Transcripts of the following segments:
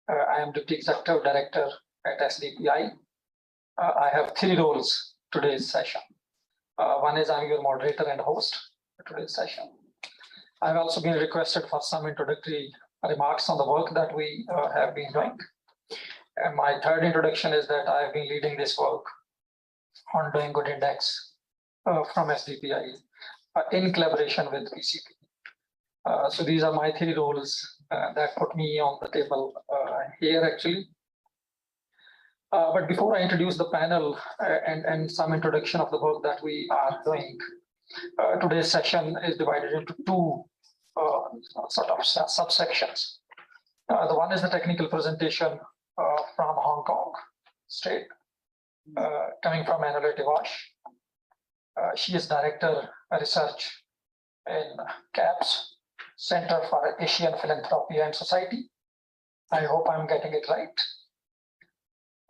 I am Deputy Executive Director at SDPI. I have three roles today's session. One is I'm your moderator and host for today's session. I've also been requested for some introductory remarks on the work that we have been doing. And my third introduction is that I've been leading this work on Doing Good Index from SDPI in collaboration with PCP. So these are my three roles that put me on the table here actually. But before I introduce the panel and some introduction of the work that we are doing, today's session is divided into two sort of subsections. The one is the technical presentation from Hong Kong State, coming from Annelotte Walsh. She is Director of Research in CAPS, Center for Asian Philanthropy and Society. I hope I'm getting it right.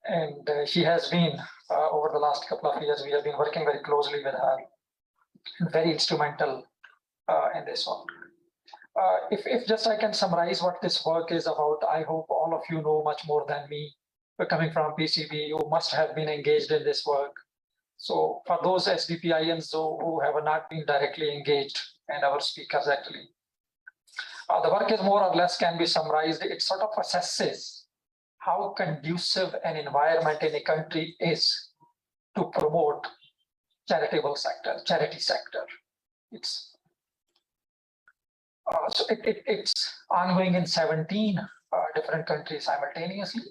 And she has been, over the last couple of years, we have been working very closely with her, very instrumental in this work. If just I can summarize what this work is about, I hope all of you know much more than me. Coming from PCB, you must have been engaged in this work. So for those SDPIans who have not been directly engaged, and our speakers actually, the work is more or less can be summarized. It sort of assesses how conducive an environment in a country is to promote charitable sector, charity sector. It's ongoing in 17 different countries simultaneously.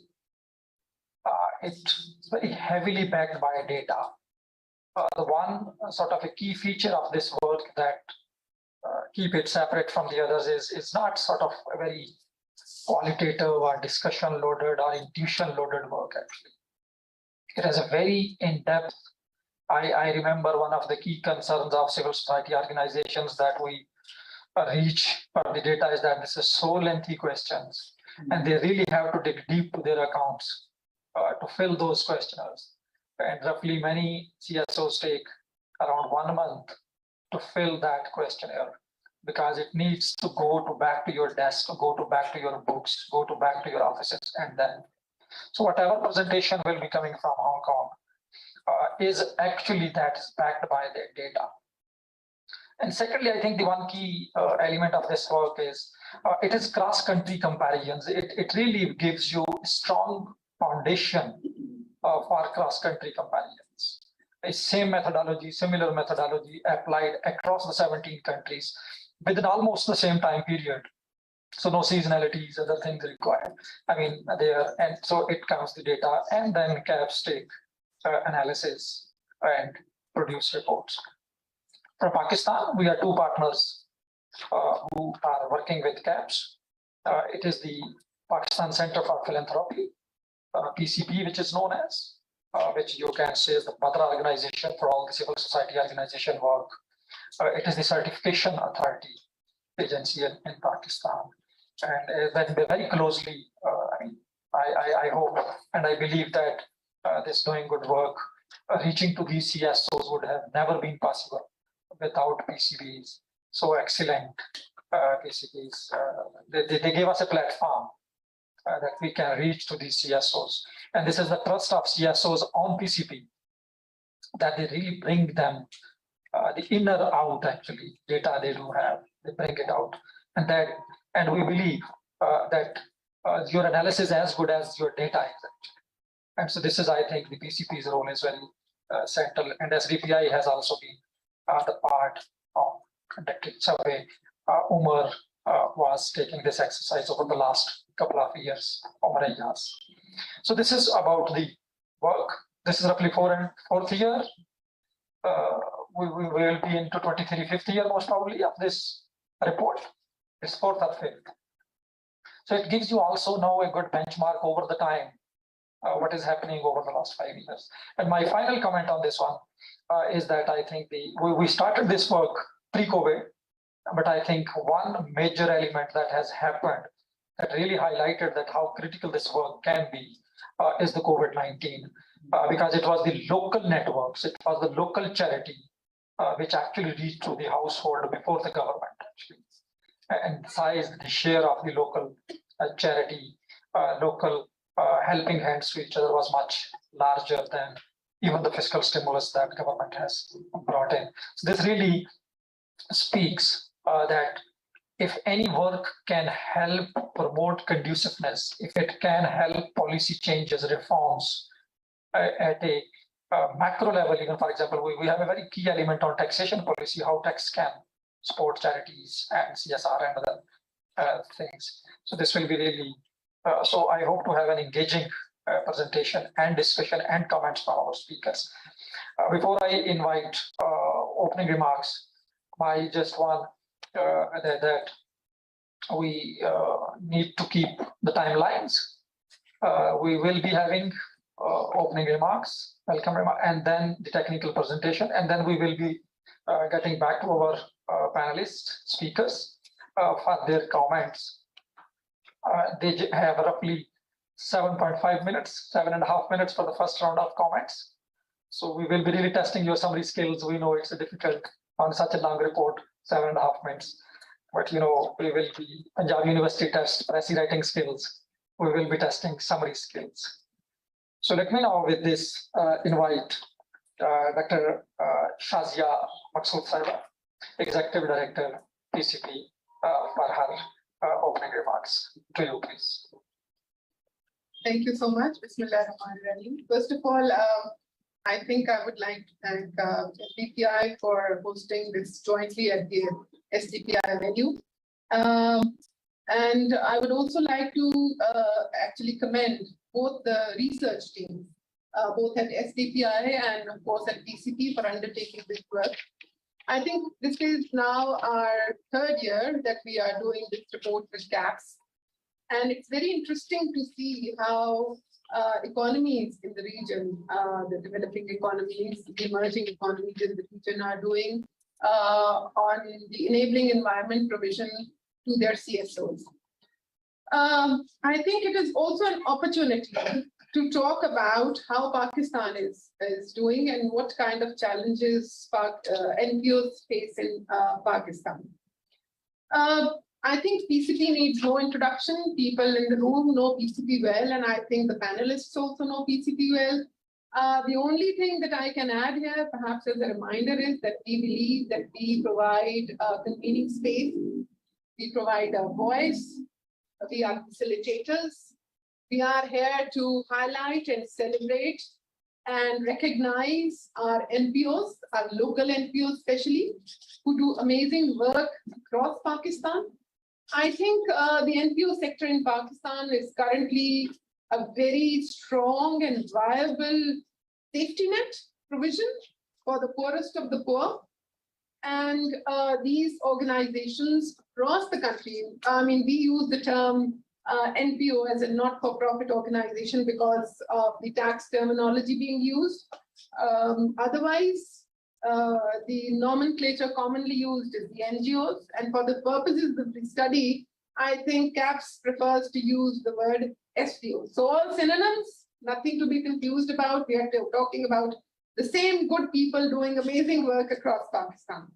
It's very heavily backed by data. The one sort of a key feature of this work that keep it separate from the others is it's not sort of a very qualitative or discussion loaded or intuition loaded work actually. It has a very in-depth, I remember one of the key concerns of civil society organizations that we reach for the data is that this is so lengthy questions and they really have to dig deep to their accounts to fill those questionnaires. And roughly many CSOs take around 1 month to fill that questionnaire because it needs to go back to your desk, go back to your books, go back to your offices, and then. So whatever presentation will be coming from Hong Kong is actually that is backed by the data. And secondly, I think the one key element of this work is it is cross-country comparisons. It really gives you a strong foundation for cross-country comparisons. A same methodology, similar methodology applied across the 17 countries within almost the same time period. So no seasonalities, other things required. I mean, there, and so it comes the data and then CAPS take analysis and produce reports. From Pakistan, we are two partners who are working with CAPS. It is the Pakistan Center for Philanthropy, PCP, which is known as, which you can say is the mother organization for all the civil society organization work. It is the certification authority agency in Pakistan. And then very closely, I hope and I believe that this doing good work, reaching to these CSOs would have never been possible without PCBs. So excellent PCBs. They gave us a platform that we can reach to these CSOs. And this is the trust of CSOs on PCP, that they really bring them the inner out actually, data they do have, they bring it out. And we believe that your analysis is as good as your data is actually. And so this is, I think, the PCP's role is very central. And SDPI has also been the part of conducting survey. Umar was taking this exercise over the last couple of years, Umar Ayaz. So this is about the work. This is roughly fourth year. We will be into 23, 50 year most probably of this report. It's fourth or fifth. So it gives you also now a good benchmark over the time, what is happening over the last 5 years. And my final comment on this one is that I think we started this work pre-COVID, but I think one major element that has happened that really highlighted that how critical this work can be is the COVID-19, because it was the local networks, it was the local charity which actually reached to the household before the government actually, and sized the share of the local charity local helping hands to each other was much larger than even the fiscal stimulus that government has brought in. So this really speaks that if any work can help promote conduciveness, if it can help policy changes, reforms at a macro level, even for example, we have a very key element on taxation policy, how tax can support charities and CSR and other things. So this will be really, so I hope to have an engaging presentation and discussion and comments from our speakers. Before I invite opening remarks, I just want that we need to keep the timelines. We will be having opening remarks, welcome remarks, and then the technical presentation, and then we will be getting back to our panelist speakers for their comments. They have roughly 7.5 minutes, 7.5 minutes for the first round of comments. So we will be really testing your summary skills. We know it's difficult on such a long report, 7.5 minutes. But we will be Punjab University test pressy writing skills. We will be testing summary skills. So let me now with this invite Dr. Shazia Maqsood Saiba, Executive Director, PCP, for her opening remarks. To you, please. Thank you so much. Bismillahirrahmanirrahim. First of all, I think I would like to thank SDPI for hosting this jointly at the SDPI venue. And I would also like to actually commend both the research teams, both at SDPI and of course at PCP for undertaking this work. I think this is now our third year that we are doing this report with GAPS. And it's very interesting to see how economies in the region, the developing economies, the emerging economies in the region are doing on the enabling environment provision to their CSOs. I think it is also an opportunity to talk about how Pakistan is doing and what kind of challenges NPOs face in Pakistan. I think PCP needs no introduction. People in the room know PCP well, and I think the panelists also know PCP well. The only thing that I can add here, perhaps as a reminder, is that we believe that we provide a convening space, we provide a voice, we are facilitators. We are here to highlight and celebrate and recognize our NPOs, our local NPOs especially, who do amazing work across Pakistan. I think the NPO sector in Pakistan is currently a very strong and viable safety net provision for the poorest of the poor. And these organizations across the country, I mean, we use the term NPO as a not-for-profit organization because of the tax terminology being used. Otherwise, the nomenclature commonly used is the NGOs. And for the purposes of the study, I think CAPS prefers to use the word SPO. So all synonyms, nothing to be confused about. We are talking about the same good people doing amazing work across Pakistan.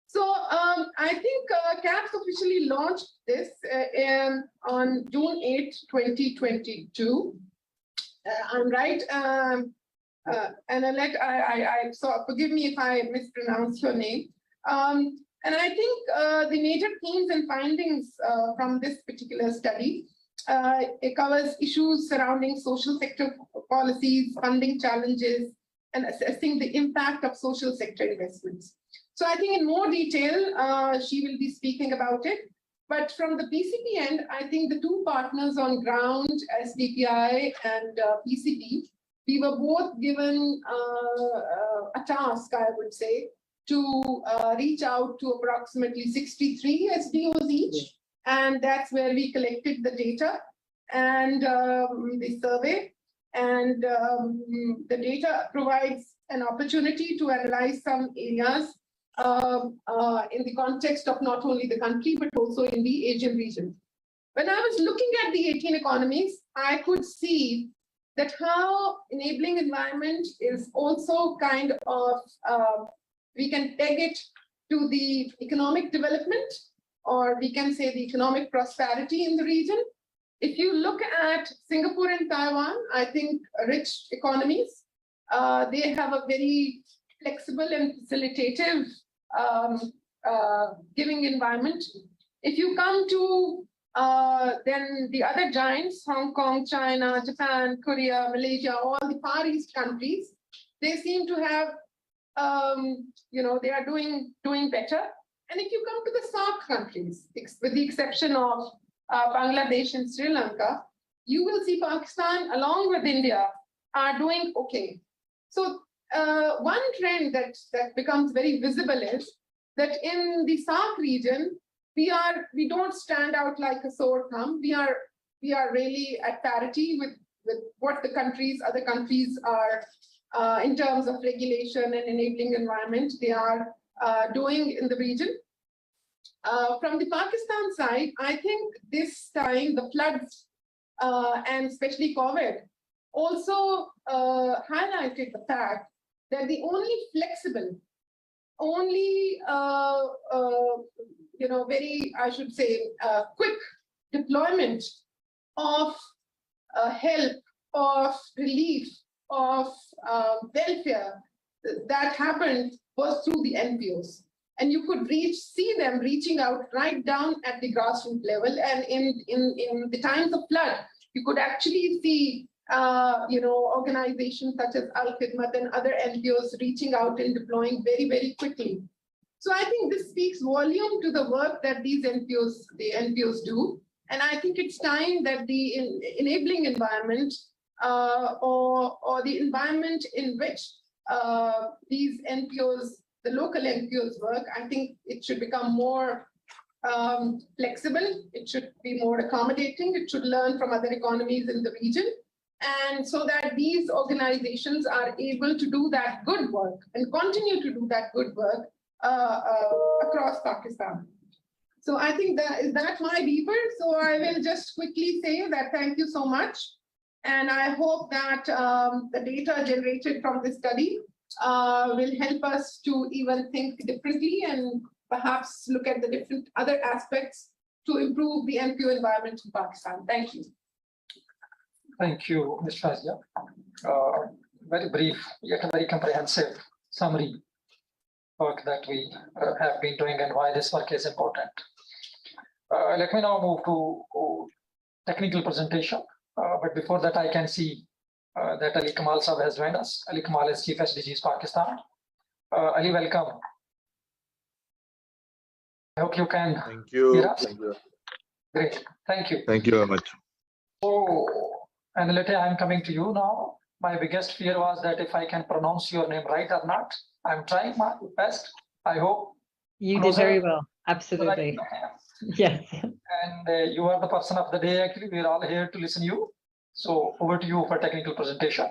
So I think CAPS officially launched this on June 8, 2022. I'm right. Annelotte, so forgive me if I mispronounce your name. And I think the major themes and findings from this particular study, it covers issues surrounding social sector policies, funding challenges, and assessing the impact of social sector investments. So I think in more detail, she will be speaking about it. But from the PCP end, I think the two partners on ground, SDPI and PCP, we were both given a task, I would say, to reach out to approximately 63 SDOs each. And that's where we collected the data and the survey. And the data provides an opportunity to analyze some areas in the context of not only the country, but also in the Asian region. When I was looking at the 18 economies, I could see that how enabling environment is also kind of, we can peg it to the economic development, or we can say the economic prosperity in the region. If you look at Singapore and Taiwan, I think rich economies, they have a very flexible and facilitative giving environment. If you come to then the other giants, Hong Kong, China, Japan, Korea, Malaysia, all the Far East countries, they seem to have, they are doing better. And if you come to the SAARC countries, with the exception of Bangladesh and Sri Lanka, you will see Pakistan along with India are doing okay. So one trend that becomes very visible is that in the SAARC region, we don't stand out like a sore thumb. We are really at parity with what the other countries are in terms of regulation and enabling environment they are doing in the region. From the Pakistan side, I think this time the floods and especially COVID also highlighted the fact that the only flexible, very, I should say, quick deployment of help, of relief, of welfare that happened was through the NPOs. And you could see them reaching out right down at the grassroots level. And in the times of flood, you could actually see organizations such as Al-Khidmat and other NPOs reaching out and deploying very, very quickly. So I think this speaks volume to the work that the NPOs do. And I think it's time that the enabling environment or the environment in which these NPOs, the local NPOs work, I think it should become more flexible. It should be more accommodating. It should learn from other economies in the region. And so that these organizations are able to do that good work and continue to do that good work across Pakistan. So I think that's my beaver. So I will just quickly say that thank you so much. And I hope that the data generated from this study will help us to even think differently and perhaps look at the different other aspects to improve the NPO environment in Pakistan. Thank you. Thank you, Ms. Shazia. Very brief, yet a very comprehensive summary work that we have been doing and why this work is important. Let me now move to technical presentation. But before that, I can see that Ali Kamal Sahab has joined us. Ali Kamal is Chief SDGs Pakistan. Ali, welcome. I hope you can hear us. Thank you. Great, thank you. Thank you very much. So, Annelotte, I'm coming to you now. My biggest fear was that if I can pronounce your name right or not. I'm trying my best. I hope. You did very well. Absolutely. Yes. And you are the person of the day. Actually, we're all here to listen to you. So over to you for technical presentation.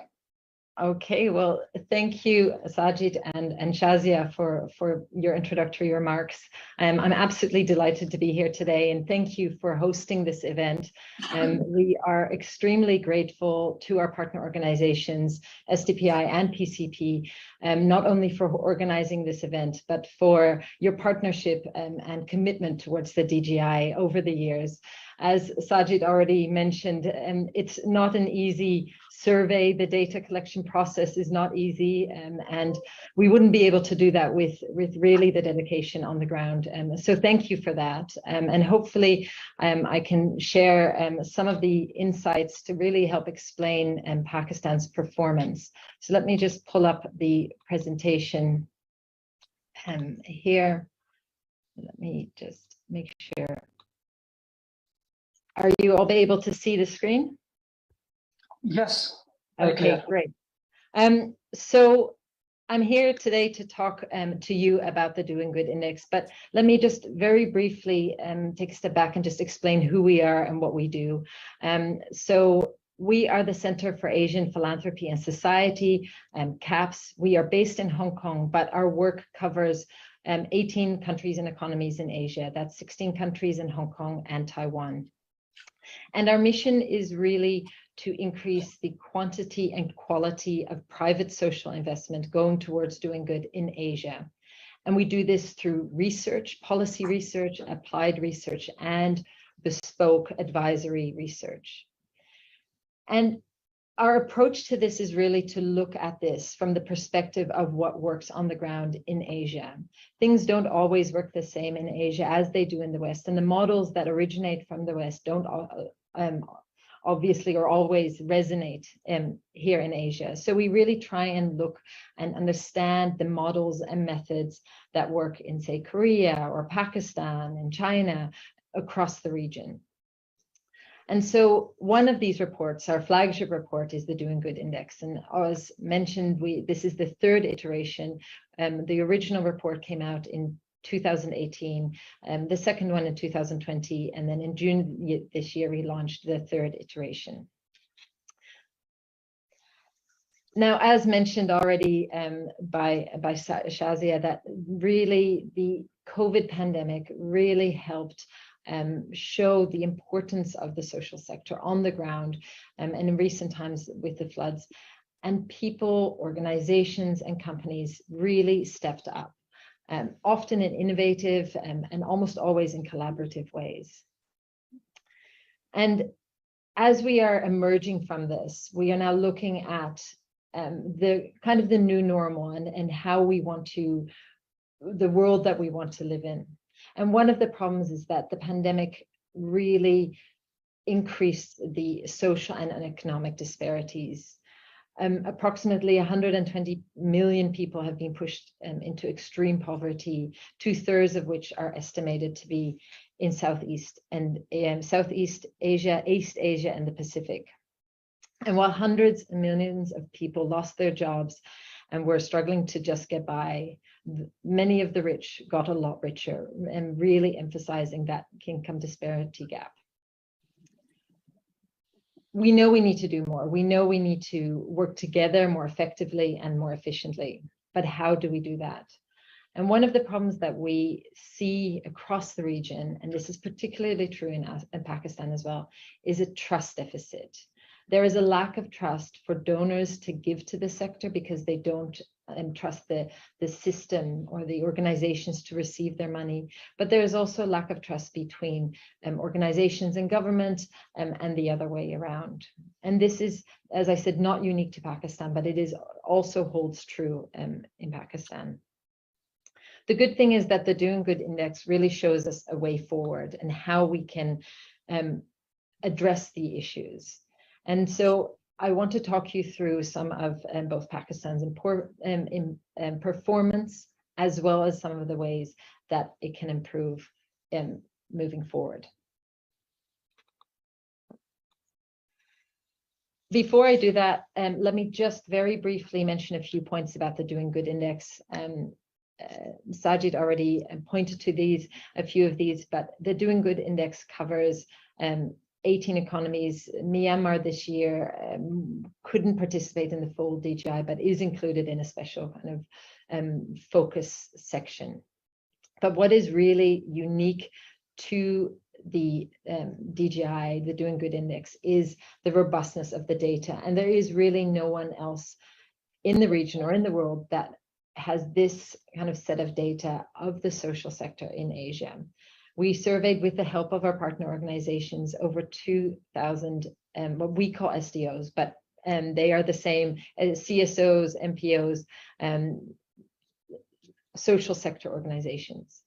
Okay, well, thank you, Sajid and Shazia for your introductory remarks. I'm absolutely delighted to be here today, and thank you for hosting this event. We are extremely grateful to our partner organizations, SDPI and PCP, not only for organizing this event, but for your partnership and commitment towards the DGI over the years. As Sajid already mentioned, it's not an easy survey. The data collection process is not easy, and we wouldn't be able to do that with really the dedication on the ground. So thank you for that. And hopefully I can share some of the insights to really help explain Pakistan's performance. So let me just pull up the presentation here. Let me just make sure. Are you all able to see the screen? Yes. Okay, great. So I'm here today to talk to you about the Doing Good Index, but let me just very briefly take a step back and just explain who we are and what we do. So we are the Center for Asian Philanthropy and Society, CAPS. We are based in Hong Kong, but our work covers 18 countries and economies in Asia. That's 16 countries in Hong Kong and Taiwan. And our mission is really to increase the quantity and quality of private social investment going towards doing good in Asia. And we do this through research, policy research, applied research, and bespoke advisory research. And our approach to this is really to look at this from the perspective of what works on the ground in Asia. Things don't always work the same in Asia as they do in the West, and the models that originate from the West don't obviously or always resonate here in Asia. So we really try and look and understand the models and methods that work in, say, Korea or Pakistan and China across the region. And so one of these reports, our flagship report, is the Doing Good Index. And as mentioned, this is the third iteration. The original report came out in 2018, the second one in 2020, and then in June this year, we launched the third iteration. Now, as mentioned already by Shazia, that really the COVID pandemic really helped show the importance of the social sector on the ground, and in recent times with the floods, and people, organizations, and companies really stepped up, often in innovative and almost always in collaborative ways. And as we are emerging from this, we are now looking at the kind of the new normal and how we want to, the world that we want to live in. And one of the problems is that the pandemic really increased the social and economic disparities. Approximately 120 million people have been pushed into extreme poverty, 2/3 of which are estimated to be in Southeast Asia, East Asia, and the Pacific. And while hundreds of millions of people lost their jobs and were struggling to just get by, many of the rich got a lot richer, and really emphasizing that income disparity gap. We know we need to do more. We know we need to work together more effectively and more efficiently. But how do we do that? And one of the problems that we see across the region, and this is particularly true in Pakistan as well, is a trust deficit. There is a lack of trust for donors to give to the sector because they don't trust the system or the organizations to receive their money. But there is also a lack of trust between organizations and government and the other way around. And this is, as I said, not unique to Pakistan, but it is also holds true in Pakistan. The good thing is that the Doing Good Index really shows us a way forward and how we can address the issues. And so I want to talk you through some of both Pakistan's performance, as well as some of the ways that it can improve moving forward. Before I do that, let me just very briefly mention a few points about the Doing Good Index. Sajid already pointed to these, a few of these, but the Doing Good Index covers 18 economies. Myanmar this year couldn't participate in the full DGI, but is included in a special kind of focus section. But what is really unique to the DGI, the Doing Good Index, is the robustness of the data. And there is really no one else in the region or in the world that has this kind of set of data of the social sector in Asia. We surveyed, with the help of our partner organizations, over 2,000 what we call SDOs, but they are the same as CSOs, MPOs, social sector organizations.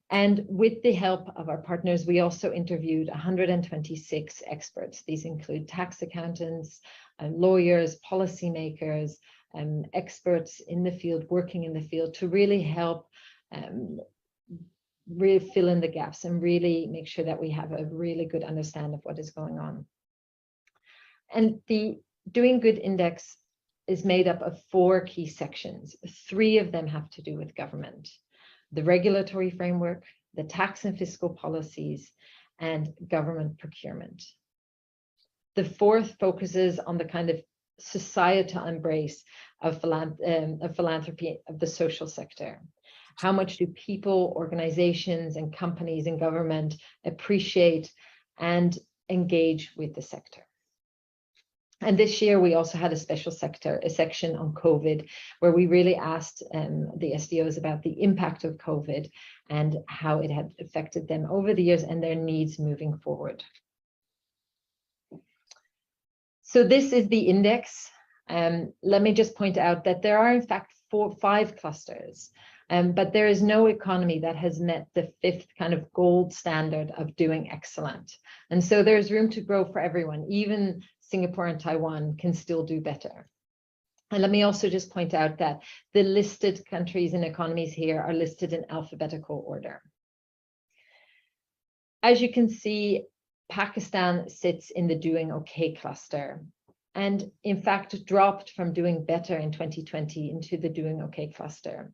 And with the help of our partners, we also interviewed 126 experts. These include tax accountants, lawyers, policymakers, experts in the field, working in the field, to really help really fill in the gaps and really make sure that we have a really good understanding of what is going on. And the Doing Good Index is made up of 4 key sections. 3 of them have to do with government: the regulatory framework, the tax and fiscal policies, and government procurement. The 4th focuses on the kind of societal embrace of philanthropy of the social sector. How much do people, organizations, and companies and government appreciate and engage with the sector? And this year, we also had a special section on COVID, where we really asked the SDOs about the impact of COVID and how it had affected them over the years and their needs moving forward. So this is the index. Let me just point out that there are, in fact, 5 clusters, but there is no economy that has met the 5th kind of gold standard of doing excellent. And so there's room to grow for everyone. Even Singapore and Taiwan can still do better. And let me also just point out that the listed countries and economies here are listed in alphabetical order. As you can see, Pakistan sits in the doing okay cluster, and in fact dropped from doing better in 2020 into the doing okay cluster.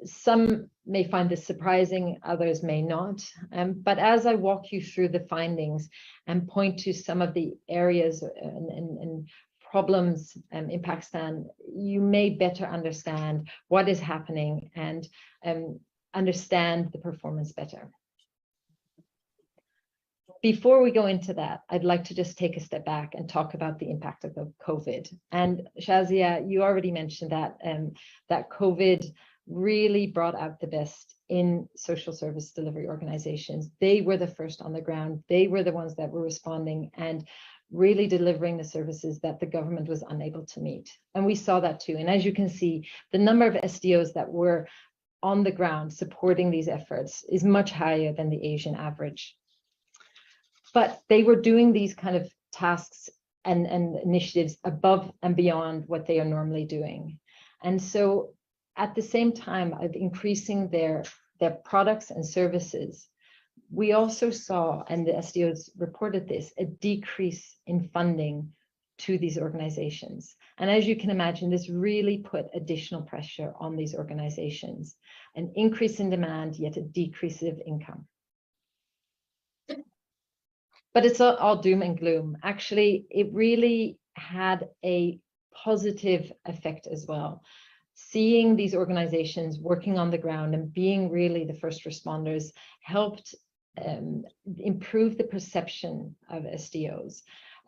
Some may find this surprising, others may not. But as I walk you through the findings and point to some of the areas and problems in Pakistan, you may better understand what is happening and understand the performance better. Before we go into that, I'd like to just take a step back and talk about the impact of COVID. And Shazia, you already mentioned that, that COVID really brought out the best in social service delivery organizations. They were the first on the ground. They were the ones that were responding and really delivering the services that the government was unable to meet. And we saw that too. And as you can see, the number of SDOs that were on the ground supporting these efforts is much higher than the Asian average. But they were doing these kind of tasks and initiatives above and beyond what they are normally doing. And so at the same time of increasing their products and services, we also saw, and the SDOs reported this, a decrease in funding to these organizations. And as you can imagine, this really put additional pressure on these organizations, an increase in demand, yet a decrease of income. But it's all doom and gloom. Actually, it really had a positive effect as well. Seeing these organizations working on the ground and being really the first responders helped improve the perception of SDOs.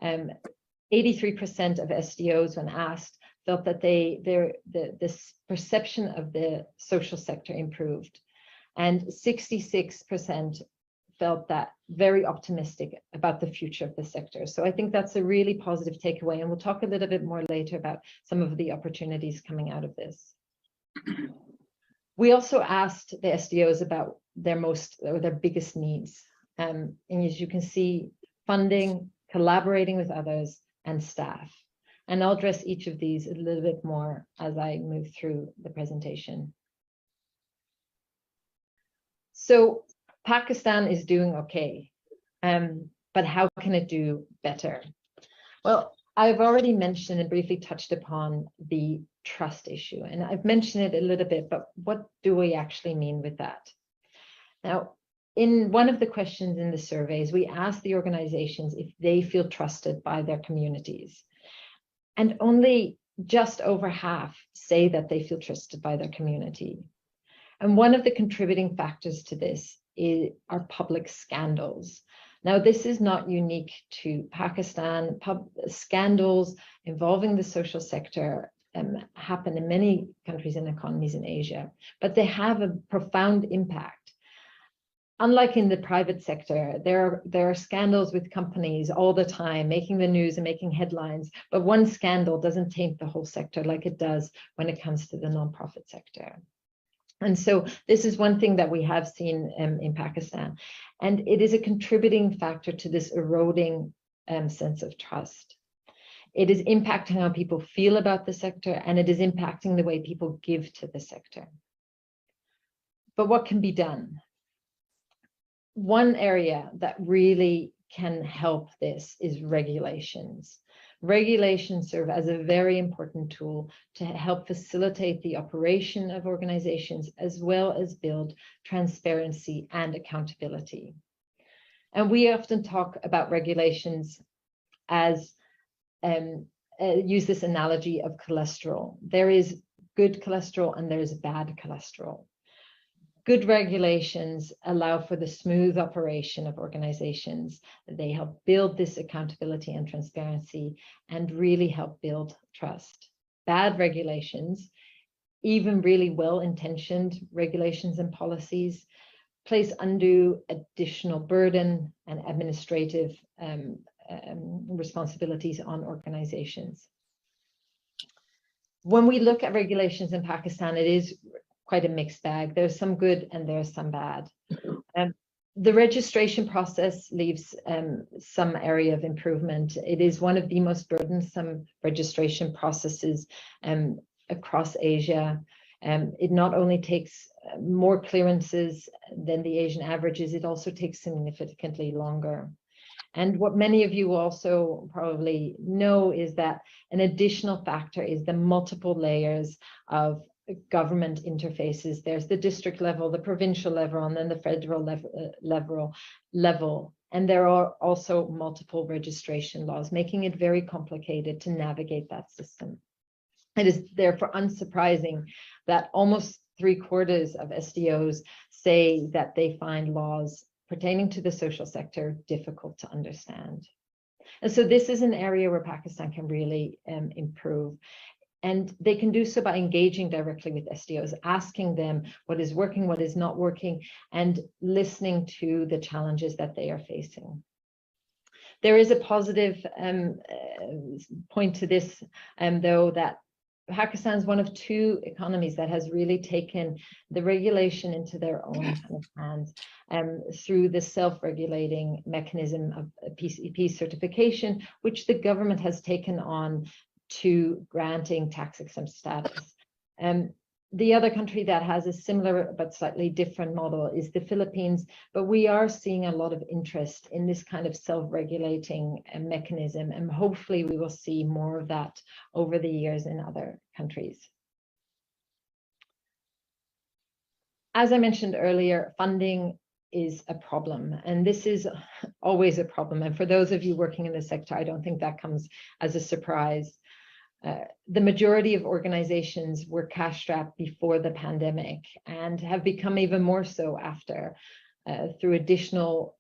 83% of SDOs, when asked, felt that this perception of the social sector improved, and 66% felt that very optimistic about the future of the sector. So I think that's a really positive takeaway, and we'll talk a little bit more later about some of the opportunities coming out of this. We also asked the SDOs about their biggest needs. And as you can see, funding, collaborating with others, and staff. And I'll address each of these a little bit more as I move through the presentation. So Pakistan is doing okay, but how can it do better? Well, I've already mentioned and briefly touched upon the trust issue, and I've mentioned it a little bit, but what do we actually mean with that? Now, in one of the questions in the surveys, we asked the organizations if they feel trusted by their communities, and only just over half say that they feel trusted by their community. And one of the contributing factors to this are public scandals. Now, this is not unique to Pakistan. Scandals involving the social sector happen in many countries and economies in Asia, but they have a profound impact. Unlike in the private sector, there are scandals with companies all the time, making the news and making headlines, but one scandal doesn't taint the whole sector like it does when it comes to the nonprofit sector. And so this is one thing that we have seen in Pakistan, and it is a contributing factor to this eroding sense of trust. It is impacting how people feel about the sector, and it is impacting the way people give to the sector. But what can be done? One area that really can help this is regulations. Regulations serve as a very important tool to help facilitate the operation of organizations, as well as build transparency and accountability. And we often talk about regulations as, use this analogy of cholesterol. There is good cholesterol and there is bad cholesterol. Good regulations allow for the smooth operation of organizations. They help build this accountability and transparency and really help build trust. Bad regulations, even really well-intentioned regulations and policies, place undue additional burden and administrative responsibilities on organizations. When we look at regulations in Pakistan, it is quite a mixed bag. There's some good and there's some bad. The registration process leaves some area of improvement. It is one of the most burdensome registration processes across Asia. It not only takes more clearances than the Asian averages, it also takes significantly longer. And what many of you also probably know is that an additional factor is the multiple layers of government interfaces. There's the district level, the provincial level, and then the federal level. And there are also multiple registration laws, making it very complicated to navigate that system. It is therefore unsurprising that almost 3/4 of SDOs say that they find laws pertaining to the social sector difficult to understand. And so this is an area where Pakistan can really improve. And they can do so by engaging directly with SDOs, asking them what is working, what is not working, and listening to the challenges that they are facing. There is a positive point to this, though, that Pakistan is one of 2 economies that has really taken the regulation into their own hands through the self-regulating mechanism of PCP certification, which the government has taken on to granting tax-exempt status. The other country that has a similar but slightly different model is the Philippines, but we are seeing a lot of interest in this kind of self-regulating mechanism, and hopefully we will see more of that over the years in other countries. As I mentioned earlier, funding is a problem, and this is always a problem. And for those of you working in the sector, I don't think that comes as a surprise. The majority of organizations were cash-strapped before the pandemic and have become even more so after, through additional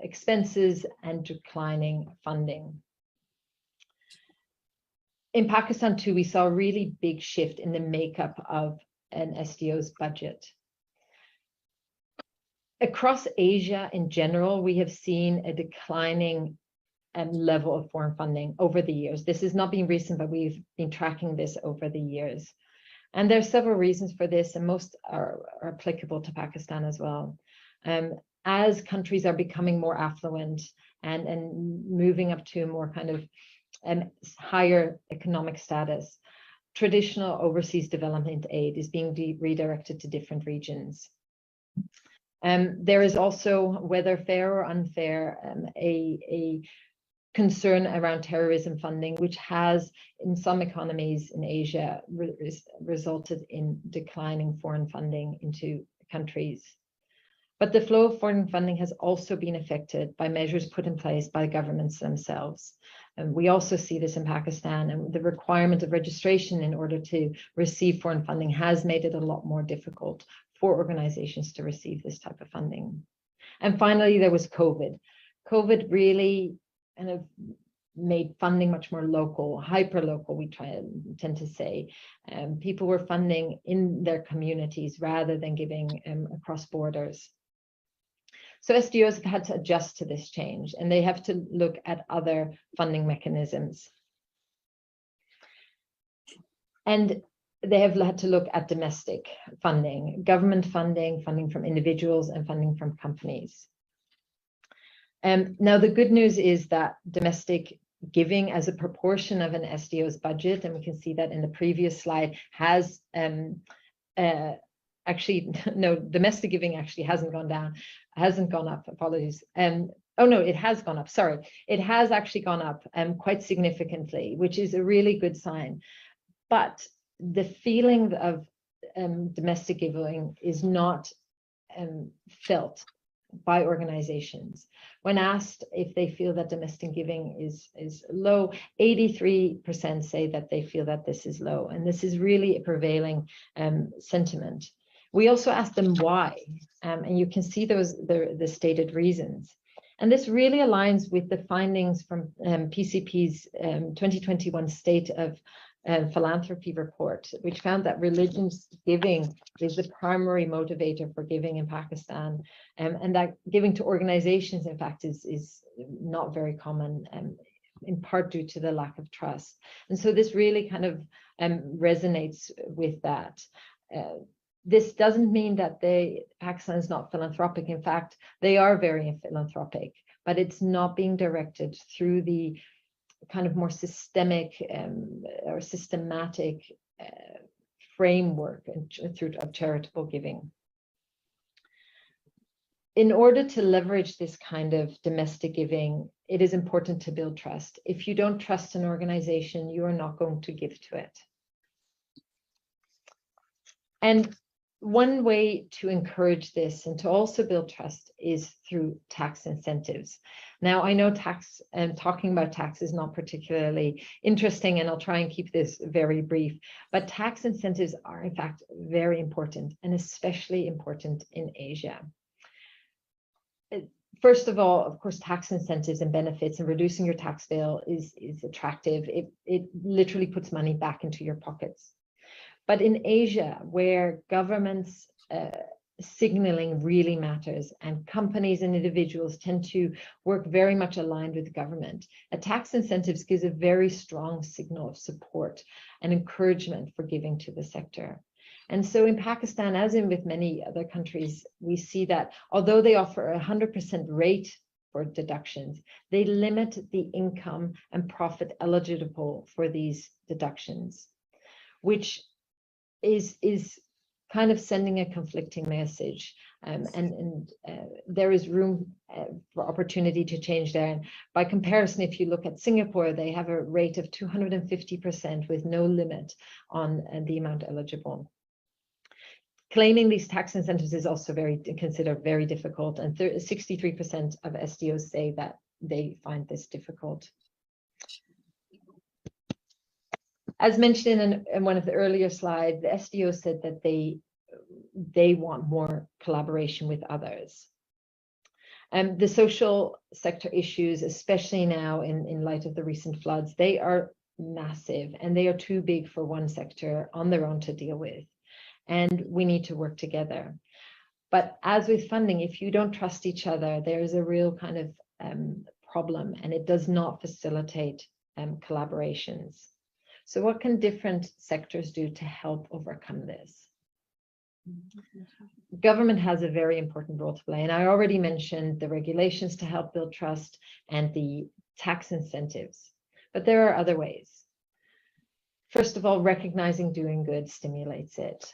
expenses and declining funding. In Pakistan too, we saw a really big shift in the makeup of an SDO's budget. Across Asia in general, we have seen a declining level of foreign funding over the years. This has not been recent, but we've been tracking this over the years. And there are several reasons for this, and most are applicable to Pakistan as well. As countries are becoming more affluent and moving up to a more kind of higher economic status, traditional overseas development aid is being redirected to different regions. There is also, whether fair or unfair, a concern around terrorism funding, which has, in some economies in Asia, resulted in declining foreign funding into countries. But the flow of foreign funding has also been affected by measures put in place by governments themselves. And we also see this in Pakistan, and the requirement of registration in order to receive foreign funding has made it a lot more difficult for organizations to receive this type of funding. And finally, there was COVID. COVID really kind of made funding much more local, hyper-local, we tend to say. People were funding in their communities rather than giving across borders. So SDOs have had to adjust to this change, and they have to look at other funding mechanisms. And they have had to look at domestic funding, government funding, funding from individuals, and funding from companies. Now, the good news is that domestic giving as a proportion of an SDO's budget, and we can see that in the previous slide, has actually, no, domestic giving actually hasn't gone down, hasn't gone up, apologies. Oh no, it has gone up, sorry. It has actually gone up quite significantly, which is a really good sign. But the feeling of domestic giving is not felt by organizations. When asked if they feel that domestic giving is low, 83% say that they feel that this is low. And this is really a prevailing sentiment. We also asked them why, and you can see the stated reasons. And this really aligns with the findings from PCP's 2021 State of Philanthropy report, which found that religious giving is the primary motivator for giving in Pakistan, and that giving to organizations, in fact, is not very common, in part due to the lack of trust. And so this really kind of resonates with that. This doesn't mean that Pakistan is not philanthropic. In fact, they are very philanthropic, but it's not being directed through the kind of more systemic or systematic framework of charitable giving. In order to leverage this kind of domestic giving, it is important to build trust. If you don't trust an organization, you are not going to give to it. And one way to encourage this and to also build trust is through tax incentives. Now, I know talking about tax is not particularly interesting, and I'll try and keep this very brief, but tax incentives are in fact very important, and especially important in Asia. First of all, of course, tax incentives and benefits and reducing your tax bill is attractive. It literally puts money back into your pockets. But in Asia, where governments signaling really matters and companies and individuals tend to work very much aligned with the government, a tax incentives gives a very strong signal of support and encouragement for giving to the sector. And so in Pakistan, as in with many other countries, we see that although they offer a 100% rate for deductions, they limit the income and profit eligible for these deductions, which is kind of sending a conflicting message, and there is room for opportunity to change there. And by comparison, if you look at Singapore, they have a rate of 250% with no limit on the amount eligible. Claiming these tax incentives is also considered very difficult, and 63% of SDOs say that they find this difficult. As mentioned in one of the earlier slides, the SDO said that they want more collaboration with others. The social sector issues, especially now in light of the recent floods, they are massive and they are too big for one sector on their own to deal with. And we need to work together. But as with funding, if you don't trust each other, there is a real kind of problem, and it does not facilitate collaborations. So what can different sectors do to help overcome this? Government has a very important role to play, and I already mentioned the regulations to help build trust and the tax incentives, but there are other ways. First of all, recognizing doing good stimulates it.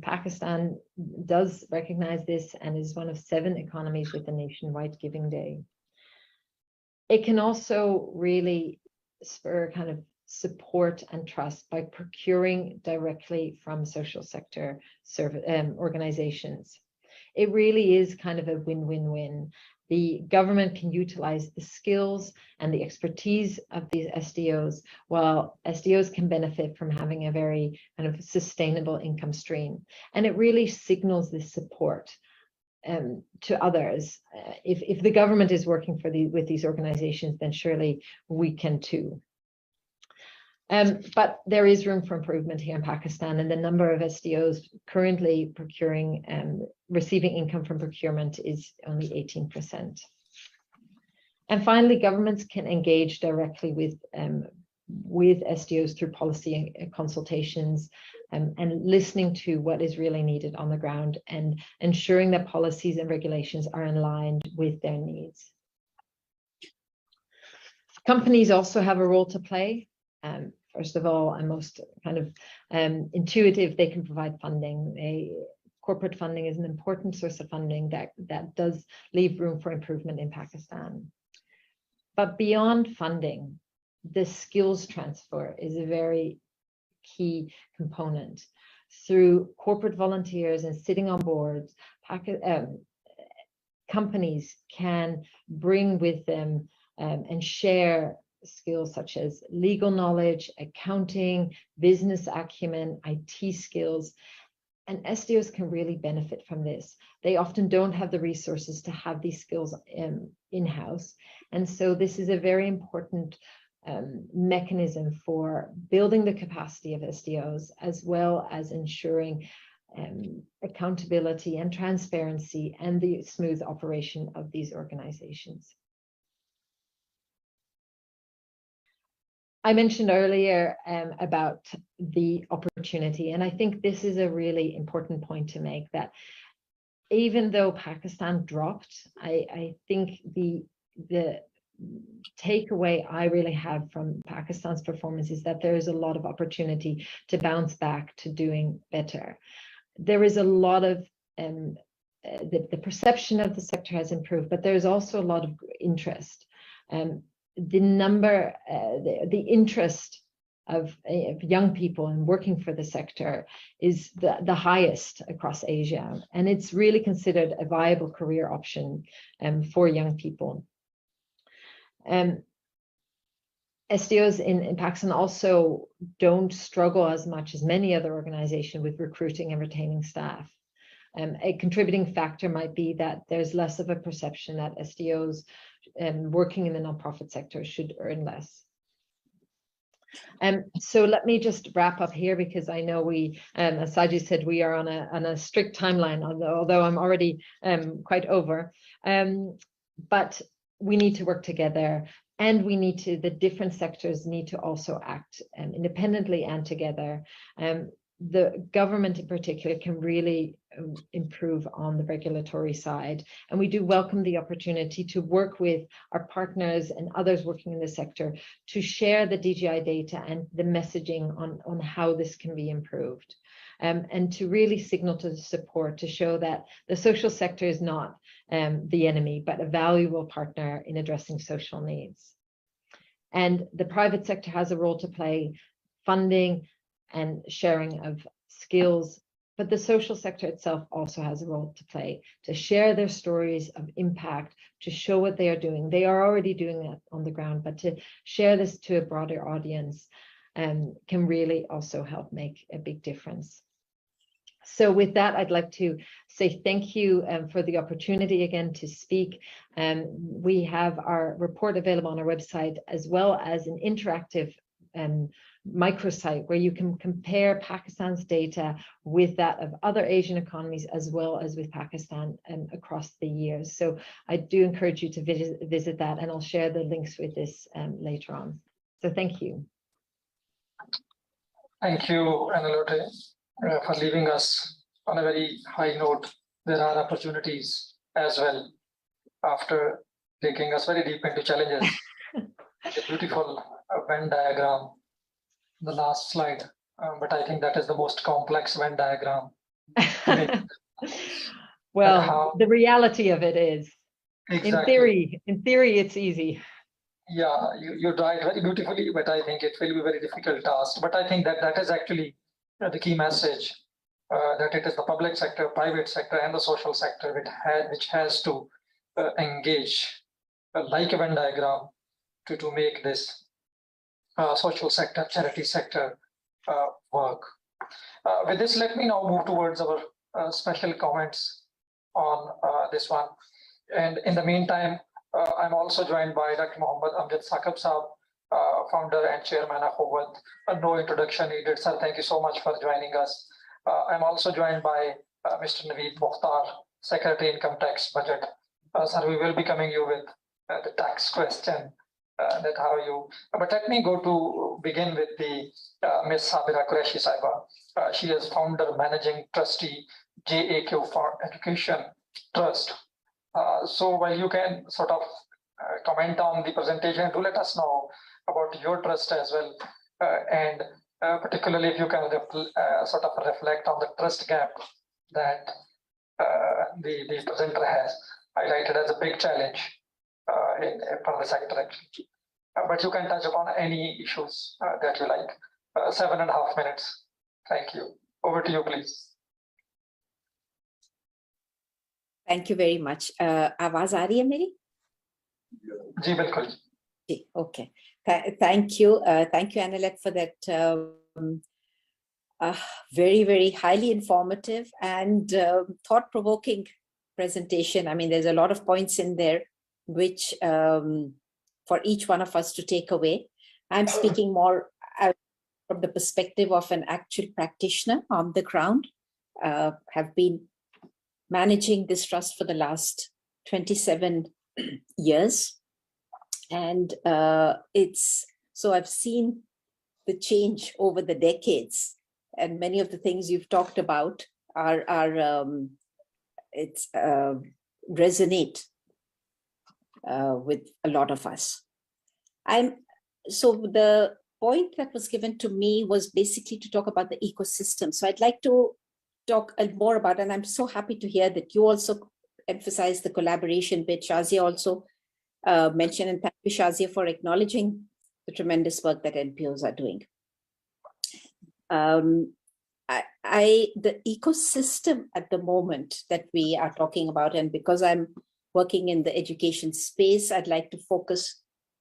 Pakistan does recognize this and is one of 7 economies with a nationwide giving day. It can also really spur kind of support and trust by procuring directly from social sector organizations. It really is kind of a win-win-win. The government can utilize the skills and the expertise of these SDOs, while SDOs can benefit from having a very kind of sustainable income stream. And it really signals this support to others. If the government is working with these organizations, then surely we can too. But there is room for improvement here in Pakistan, and the number of SDOs currently procuring receiving income from procurement is only 18%. And finally, governments can engage directly with SDOs through policy consultations and listening to what is really needed on the ground and ensuring that policies and regulations are aligned with their needs. Companies also have a role to play. First of all, and most kind of intuitive, they can provide funding. Corporate funding is an important source of funding that does leave room for improvement in Pakistan. But beyond funding, the skills transfer is a very key component. Through corporate volunteers and sitting on boards, companies can bring with them and share skills such as legal knowledge, accounting, business acumen, IT skills, And SDOs can really benefit from this. They often don't have the resources to have these skills in-house. And so this is a very important mechanism for building the capacity of SDOs, as well as ensuring accountability and transparency and the smooth operation of these organizations. I mentioned earlier about the opportunity, and I think this is a really important point to make, that even though Pakistan dropped, I think the takeaway I really have from Pakistan's performance is that there is a lot of opportunity to bounce back to doing better. There is a lot of, the perception of the sector has improved, but there's also a lot of interest. The number, the interest of young people in working for the sector is the highest across Asia, and it's really considered a viable career option for young people. SDOs in Pakistan also don't struggle as much as many other organizations with recruiting and retaining staff. A contributing factor might be that there's less of a perception that SDOs working in the nonprofit sector should earn less. So let me just wrap up here, because I know we, as Sajid said, we are on a strict timeline, although I'm already quite over. But we need to work together, and we need to, the different sectors need to also act independently and together. The government in particular can really improve on the regulatory side. And we do welcome the opportunity to work with our partners and others working in the sector to share the DGI data and the messaging on how this can be improved. And to really signal to the support to show that the social sector is not the enemy, but a valuable partner in addressing social needs. And the private sector has a role to play, funding and sharing of skills, but the social sector itself also has a role to play, to share their stories of impact, to show what they are doing. They are already doing that on the ground, but to share this to a broader audience can really also help make a big difference. So with that, I'd like to say thank you for the opportunity again to speak. We have our report available on our website, as well as an interactive microsite where you can compare Pakistan's data with that of other Asian economies, as well as with Pakistan across the years. So I do encourage you to visit that, and I'll share the links with this later on. So thank you. Thank you, Annelotte, for leaving us on a very high note. There are opportunities as well after taking us very deep into challenges. A beautiful Venn diagram, the last slide, but I think that is the most complex Venn diagram. Well, the reality of it is, exactly. in theory, it's easy. Yeah, you tried very beautifully, but I think it will be a very difficult task. But I think that is actually the key message, that it is the public sector, private sector, and the social sector which has to engage like a Venn diagram to make this social sector, charity sector work. With this, let me now move towards our special comments on this one. And in the meantime, I'm also joined by Dr. Amjad Saqib Saab, founder and chairman of Akhuwat. No introduction needed, sir. Thank you so much for joining us. I'm also joined by Mr. Naveed Mukhtar, Secretary Income Tax Budget. Sir, we will be coming you with the tax question. That how you, but let me begin with the Ms. Sabira Qureshi Saiba. She is founder, managing trustee, JAQ for Education Trust. So while you can sort of comment on the presentation, do let us know about your trust as well, and particularly if you can sort of reflect on the trust gap that the presenter has highlighted as a big challenge for the sector actually. But you can touch upon any issues that you like. 7.5 minutes. Thank you. Over to you, please. Thank you very much. आवाज आ रही है मेरी? जी बिल्कुल. Okay. Thank you, Annelotte, for that very, very highly informative and thought-provoking presentation. I mean, there's a lot of points in there which for each one of us to take away. I'm speaking more from the perspective of an actual practitioner on the ground, have been managing this trust for the last 27 years. And so I've seen the change over the decades, and many of the things you've talked about resonate with a lot of us. So the point that was given to me was basically to talk about the ecosystem. So I'd like to talk more about, and I'm so happy to hear that you also emphasize the collaboration bit. Shazia also mentioned, and thank you, Shazia, for acknowledging the tremendous work that NPOs are doing. The ecosystem at the moment that we are talking about, and because I'm working in the education space, I'd like to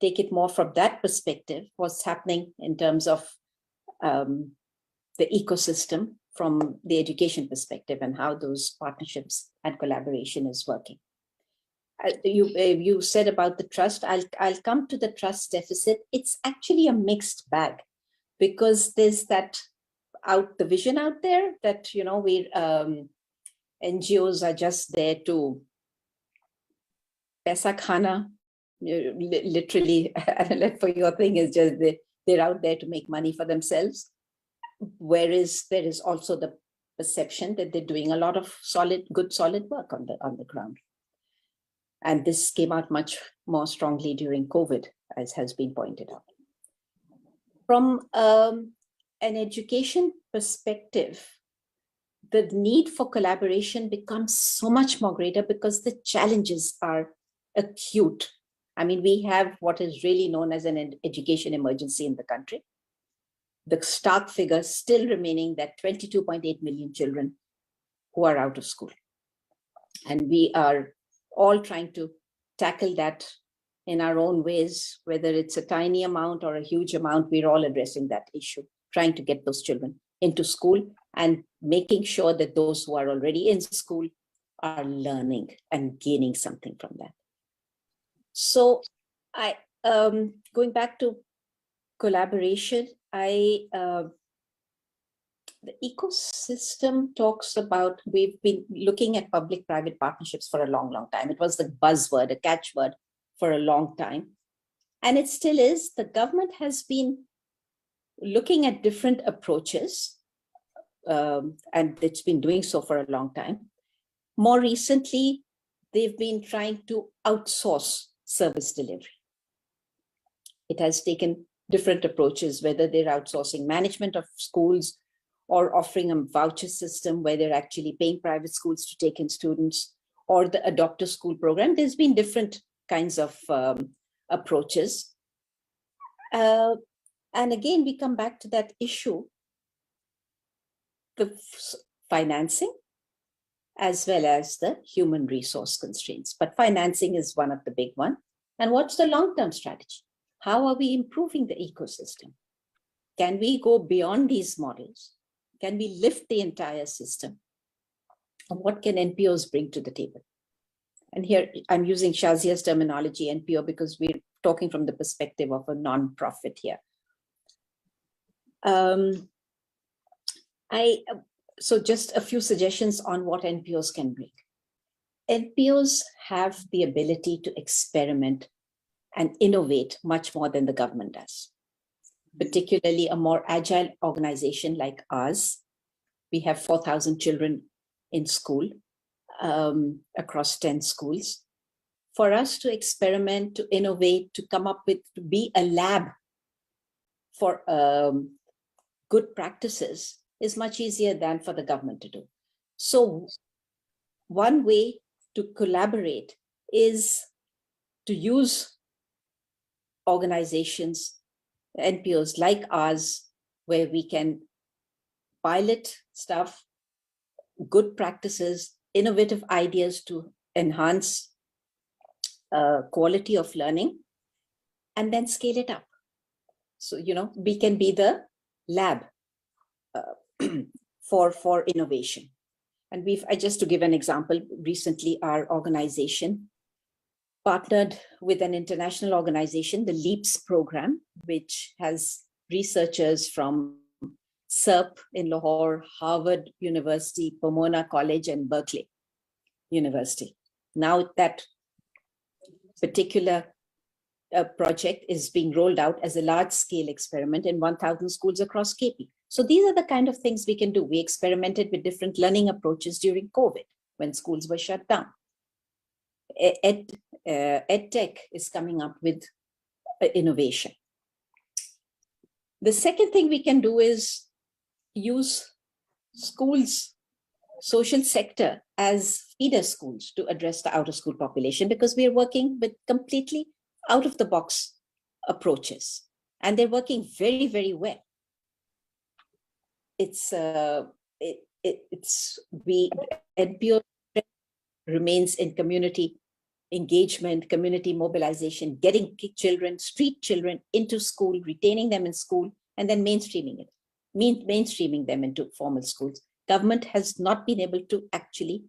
take it more from that perspective, what's happening in terms of the ecosystem from the education perspective and how those partnerships and collaboration is working. You said about the trust. I'll come to the trust deficit. It's actually a mixed bag, because there's the vision out there that, NGOs are just there to paisa khana, literally, for your thing is just they're out there to make money for themselves. Whereas there is also the perception that they're doing a lot of good solid work on the ground. And this came out much more strongly during COVID, as has been pointed out. From an education perspective, the need for collaboration becomes so much more greater because the challenges are acute. I mean, we have what is really known as an education emergency in the country. The stark figure still remaining that 22.8 million children who are out of school. And we are all trying to tackle that in our own ways, whether it's a tiny amount or a huge amount, we're all addressing that issue, trying to get those children into school and making sure that those who are already in school are learning and gaining something from that. So going back to collaboration, the ecosystem talks about, we've been looking at public-private partnerships for a long, long time. It was the buzzword, a catchword for a long time. And it still is. The government has been looking at different approaches, and it's been doing so for a long time. More recently, they've been trying to outsource service delivery. It has taken different approaches, whether they're outsourcing management of schools or offering a voucher system where they're actually paying private schools to take in students, or the Adopt a School program. There's been different kinds of approaches. And again, we come back to that issue, the financing, as well as the human resource constraints. But financing is one of the big ones. And what's the long-term strategy? How are we improving the ecosystem? Can we go beyond these models? Can we lift the entire system? And what can NPOs bring to the table? And here I'm using Shazia's terminology, NPO, because we're talking from the perspective of a non-profit here. So just a few suggestions on what NPOs can bring. NPOs have the ability to experiment and innovate much more than the government does. Particularly a more agile organization like ours. We have 4,000 children in school across 10 schools. For us to experiment, to innovate, to come up with, to be a lab for good practices is much easier than for the government to do. So one way to collaborate is to use organizations, NPOs like ours, where we can pilot stuff, good practices, innovative ideas to enhance quality of learning, and then scale it up. So, we can be the lab for innovation. And just to give an example, recently our organization partnered with an international organization, the LEAPS program, which has researchers from SERP in Lahore, Harvard University, Pomona College, and Berkeley University. Now that particular project is being rolled out as a large-scale experiment in 1,000 schools across KP. So these are the kind of things we can do. We experimented with different learning approaches during COVID when schools were shut down. EdTech is coming up with innovation. The second thing we can do is use schools, social sector as feeder schools to address the out-of-school population, because we are working with completely out-of-the-box approaches, and they're working very, very well. NPO remains in community engagement, community mobilization, getting children, street children into school, retaining them in school, and then mainstreaming them into formal schools. Government has not been able to actually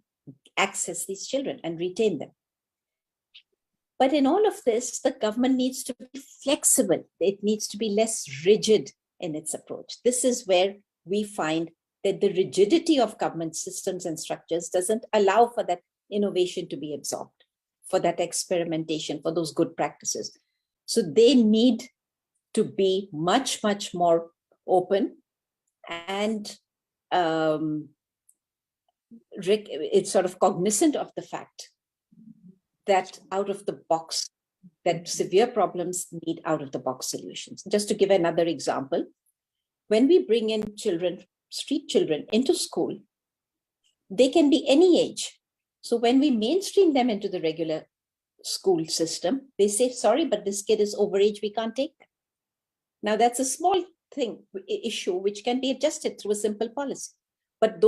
access these children and retain them. But in all of this, the government needs to be flexible. It needs to be less rigid in its approach. This is where we find that the rigidity of government systems and structures doesn't allow for that innovation to be absorbed, for that experimentation, for those good practices. So they need to be much, much more open, and it's sort of cognizant of the fact that that severe problems need out-of-the-box solutions. Just to give another example, when we bring in children, street children, into school, they can be any age. So when we mainstream them into the regular school system, they say, sorry, but this kid is overage, we can't take them. Now that's a small issue which can be adjusted through a simple policy. But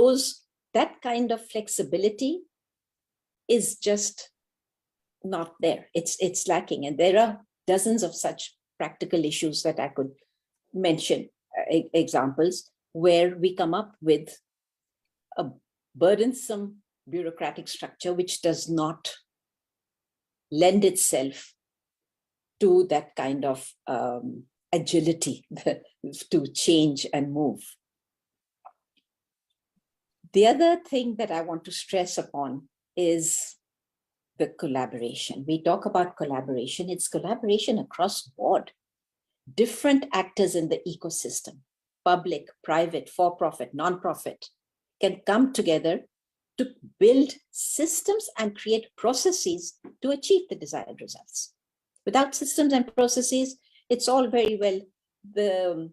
that kind of flexibility is just not there. It's lacking. And there are dozens of such practical issues that I could mention, examples where we come up with a burdensome bureaucratic structure which does not lend itself to that kind of agility to change and move. The other thing that I want to stress upon is the collaboration. We talk about collaboration. It's collaboration across board. Different actors in the ecosystem, public, private, for-profit, non-profit, can come together to build systems and create processes to achieve the desired results. Without systems and processes, it's all very well the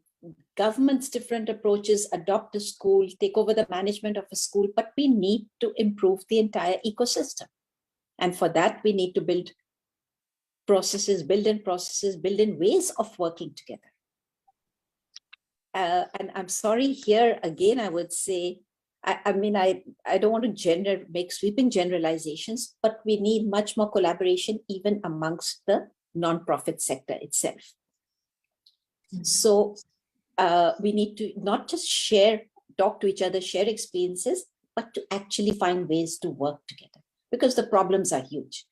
government's different approaches, adopt a school, take over the management of a school, but we need to improve the entire ecosystem. And for that, we need to build processes, build in ways of working together. And I'm sorry, here again, I would say, I don't want to make sweeping generalizations, but we need much more collaboration even amongst the nonprofit sector itself. So we need to not just talk to each other, share experiences, but to actually find ways to work together, because the problems are huge.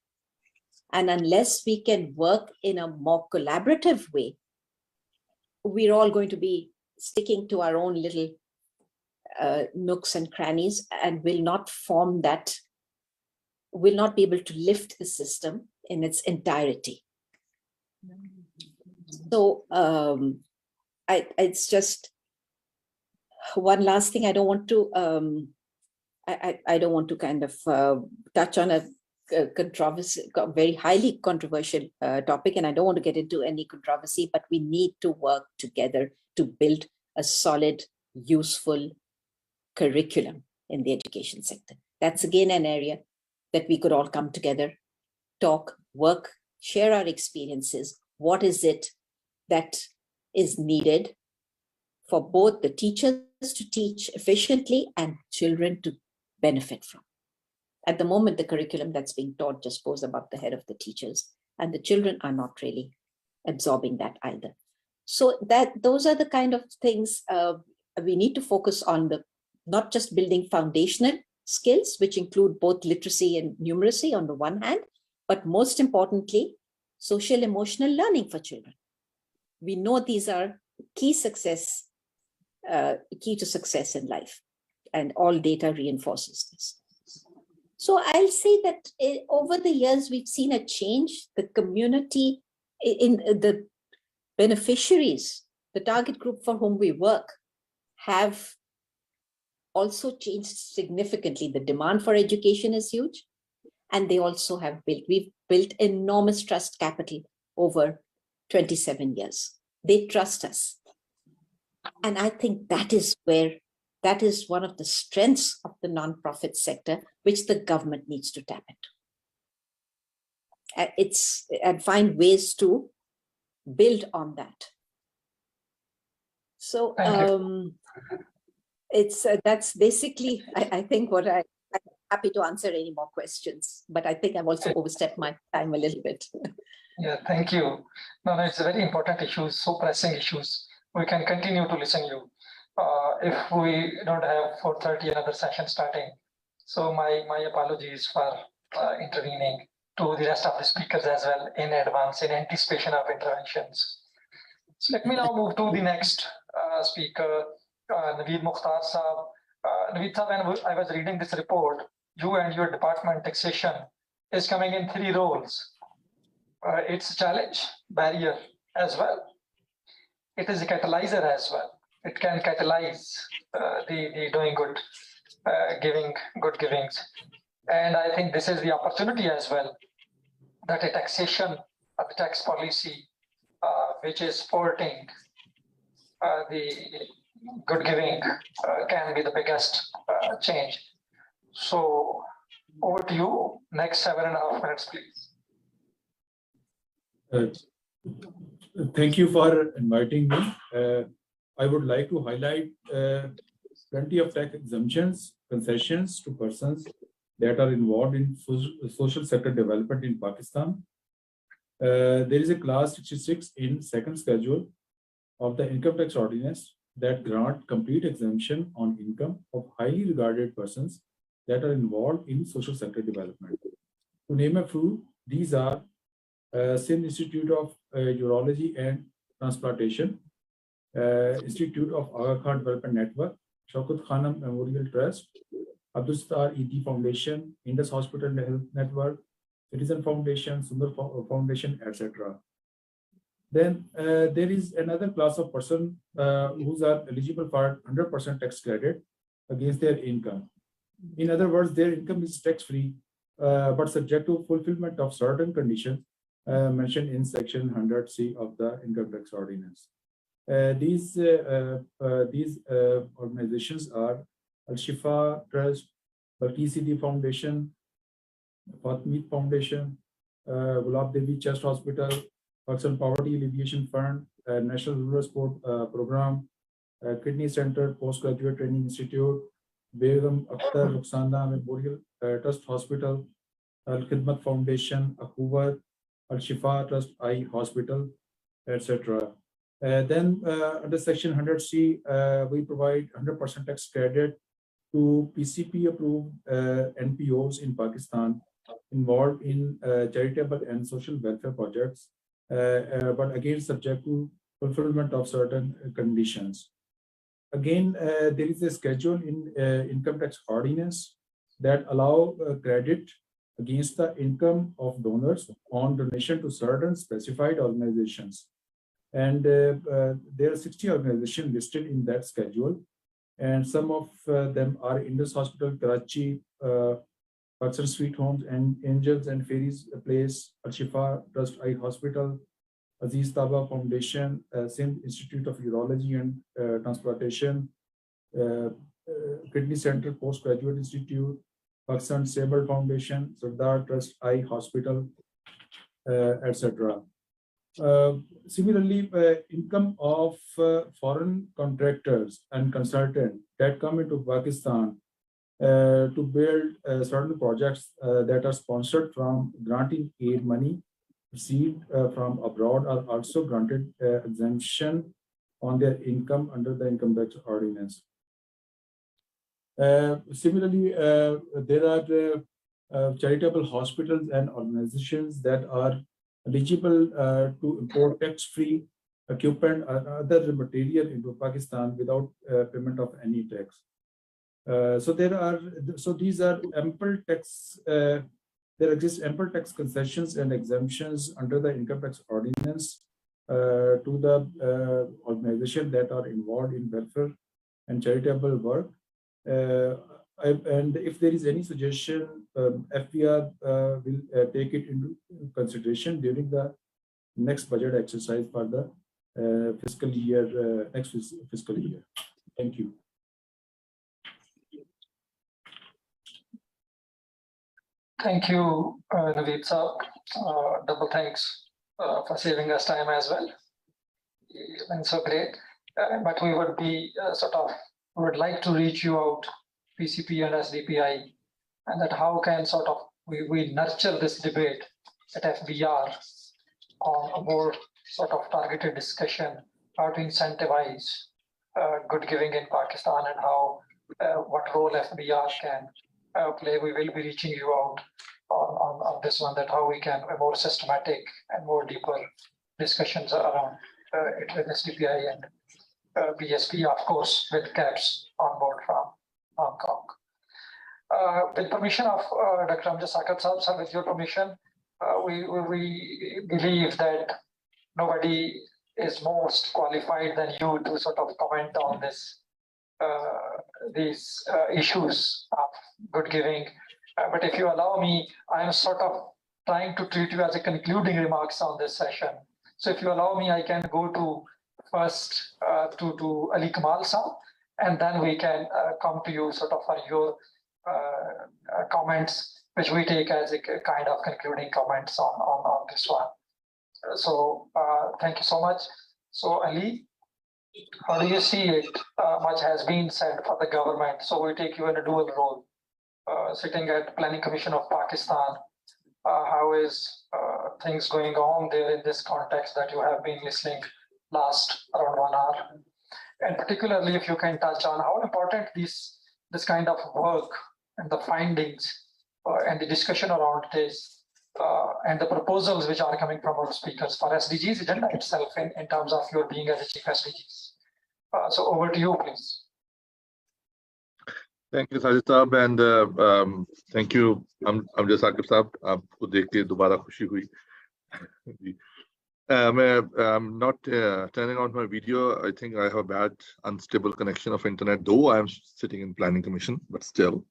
And unless we can work in a more collaborative way, we're all going to be sticking to our own little nooks and crannies, and will not be able to lift the system in its entirety. So it's just one last thing. I don't want to kind of touch on a controversy, very highly controversial topic, and I don't want to get into any controversy, but we need to work together to build a solid, useful curriculum in the education sector. That's again an area that we could all come together, talk, work, share our experiences. What is it that is needed for both the teachers to teach efficiently and children to benefit from? At the moment, the curriculum that's being taught just goes above the head of the teachers, and the children are not really absorbing that either. So those are the kind of things we need to focus on not just building foundational skills, which include both literacy and numeracy on the one hand, but most importantly, social emotional learning for children. We know these are key to success in life, and all data reinforces this. So I'll say that over the years, we've seen a change. The community, in the beneficiaries, the target group for whom we work, have also changed significantly. The demand for education is huge, and they also we've built enormous trust capital over 27 years. They trust us. And I think that is one of the strengths of the nonprofit sector, which the government needs to tap into. And find ways to build on that. So that's basically, I think, what I'm happy to answer any more questions, but I think I've also overstepped my time a little bit. Yeah, thank you. No, it's a very important issues, so pressing issues. We can continue to listen to you. If we don't have 4:30 another session starting. So my apologies for intervening to the rest of the speakers as well in advance, in anticipation of interventions. So let me now move to the next speaker, Naveed Mukhtar Saab. Naveed Saab, when I was reading this report, you and your department taxation is coming in 3 roles. It's a challenge, barrier as well. It is a catalyzer as well. It can catalyze the doing good, giving good givings. And I think this is the opportunity as well, that a taxation, the tax policy, which is supporting the good giving can be the biggest change. So over to you, next 7.5 minutes, please. Thank you for inviting me. I would like to highlight plenty of tax exemptions, concessions to persons that are involved in social sector development in Pakistan. There is a clause 66 in second schedule of the income tax ordinance that grant complete exemption on income of highly regarded persons that are involved in social sector development. To name a few, these are Sindh Institute of Urology and Transplantation, Institute of Akhuwat Development Network, Shaukat Khanam Memorial Trust, Abdul Star ED Foundation, Indus Hospital Health Network, Citizen Foundation, Sundar Foundation, etc. Then there is another class of person who are eligible for 100% tax credit against their income. In other words, their income is tax-free, but subject to fulfillment of certain conditions mentioned in section 100C of the income tax ordinance. These organizations are Al-Shifa Trust, Balkhi Foundation, Fatmid Foundation, Gulab Devi Chest Hospital, Pakistan Poverty Alleviation Fund, National Rural Sport Program, Kidney Center, Postgraduate Training Institute, Begum Akhtar Rukhsana Memorial Trust Hospital, Al-Khidmat Foundation, Akhuwat, Al-Shifa Trust Eye Hospital, etc. Then under section 100C, we provide 100% tax credit to PCP approved NPOs in Pakistan involved in charitable and social welfare projects, but again subject to fulfillment of certain conditions. Again, there is a schedule in income tax ordinance that allow credit against the income of donors on donation to certain specified organizations. And there are 60 organizations listed in that schedule. And some of them are Indus Hospital, Karachi, Pakistan Sweet Homes and Angels and Fairies Place, Al-Shifa Trust Eye Hospital, Aziz Taba Foundation, Sindh Institute of Urology and Transplantation, Kidney Center Postgraduate Institute, Pakistan Sable Foundation, Sardar Trust Eye Hospital, etc. Similarly, income of foreign contractors and consultants that come into Pakistan to build certain projects that are sponsored from granting aid money received from abroad are also granted exemption on their income under the income tax ordinance. Similarly, there are charitable hospitals and organizations that are eligible to import tax-free equipment and other material into Pakistan without payment of any tax. So these are ample tax. There exist ample tax concessions and exemptions under the income tax ordinance to the organizations that are involved in welfare and charitable work. And if there is any suggestion, FBR will take it into consideration during the next budget exercise for the fiscal year, next fiscal year. Thank you. Thank you, Naveed sir. Double thanks for saving us time as well. You've been so great. But we would be would like to reach you out, PCP and SDPI, and that how can we nurture this debate at FBR on a more targeted discussion, how to incentivize good giving in Pakistan and how what role FBR can play. We will be reaching you out on this one, that how we can a more systematic and more deeper discussions around it with SDPI and BSP, of course, with caps on board from Hong Kong. With permission of Dr. Amjad Saqib sir, with your permission, we believe that nobody is most qualified than you to comment on these issues of good giving. But if you allow me, I'm trying to treat you as a concluding remarks on this session. So if you allow me, I can go to first to Ali Kamal sir, and then we can come to you for your comments, which we take as a kind of concluding comments on this one. So thank you so much. So Ali, how do you see it? Much has been said for the government. So we take you in a dual role, sitting at Planning Commission of Pakistan. How is things going on there in this context that you have been listening last around 1 hour? And particularly if you can touch on how important this kind of work and the findings and the discussion around this and the proposals which are coming from our speakers for SDGs agenda itself in terms of your being as a chief SDGs. So over to you, please. Thank you, Sajid Saab, and thank you, Amjad Saqib Saab. आपको देख के दोबारा खुशी हुई. I'm not turning on my video. I think I have a bad, unstable connection of internet, though I am sitting in Planning Commission, but still.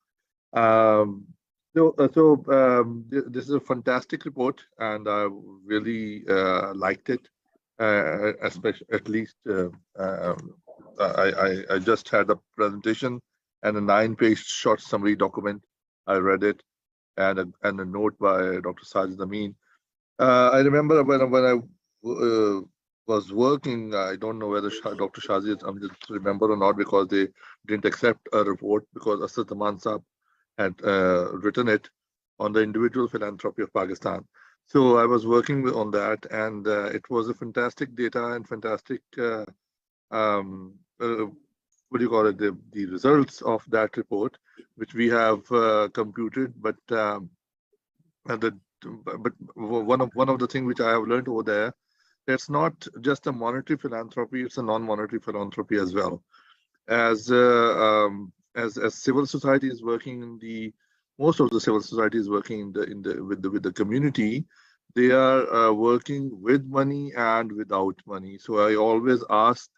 This is a fantastic report, and I really liked it. Especially, at least, I just had a presentation and a 9-page short summary document. I read it, and a note by Dr. Sajid Amin. I remember when I was working, I don't know whether Dr. Shazia remember or not, because they didn't accept a report because Asad Aman Saab had written it on the individual philanthropy of Pakistan. So I was working on that, and it was a fantastic data and fantastic, what do you call it, the results of that report, which we have computed. But one of the things which I have learned over there, it's not just a monetary philanthropy; it's a non-monetary philanthropy as well. As civil society is working in most of the civil society is working with the community. They are working with money and without money. So I always ask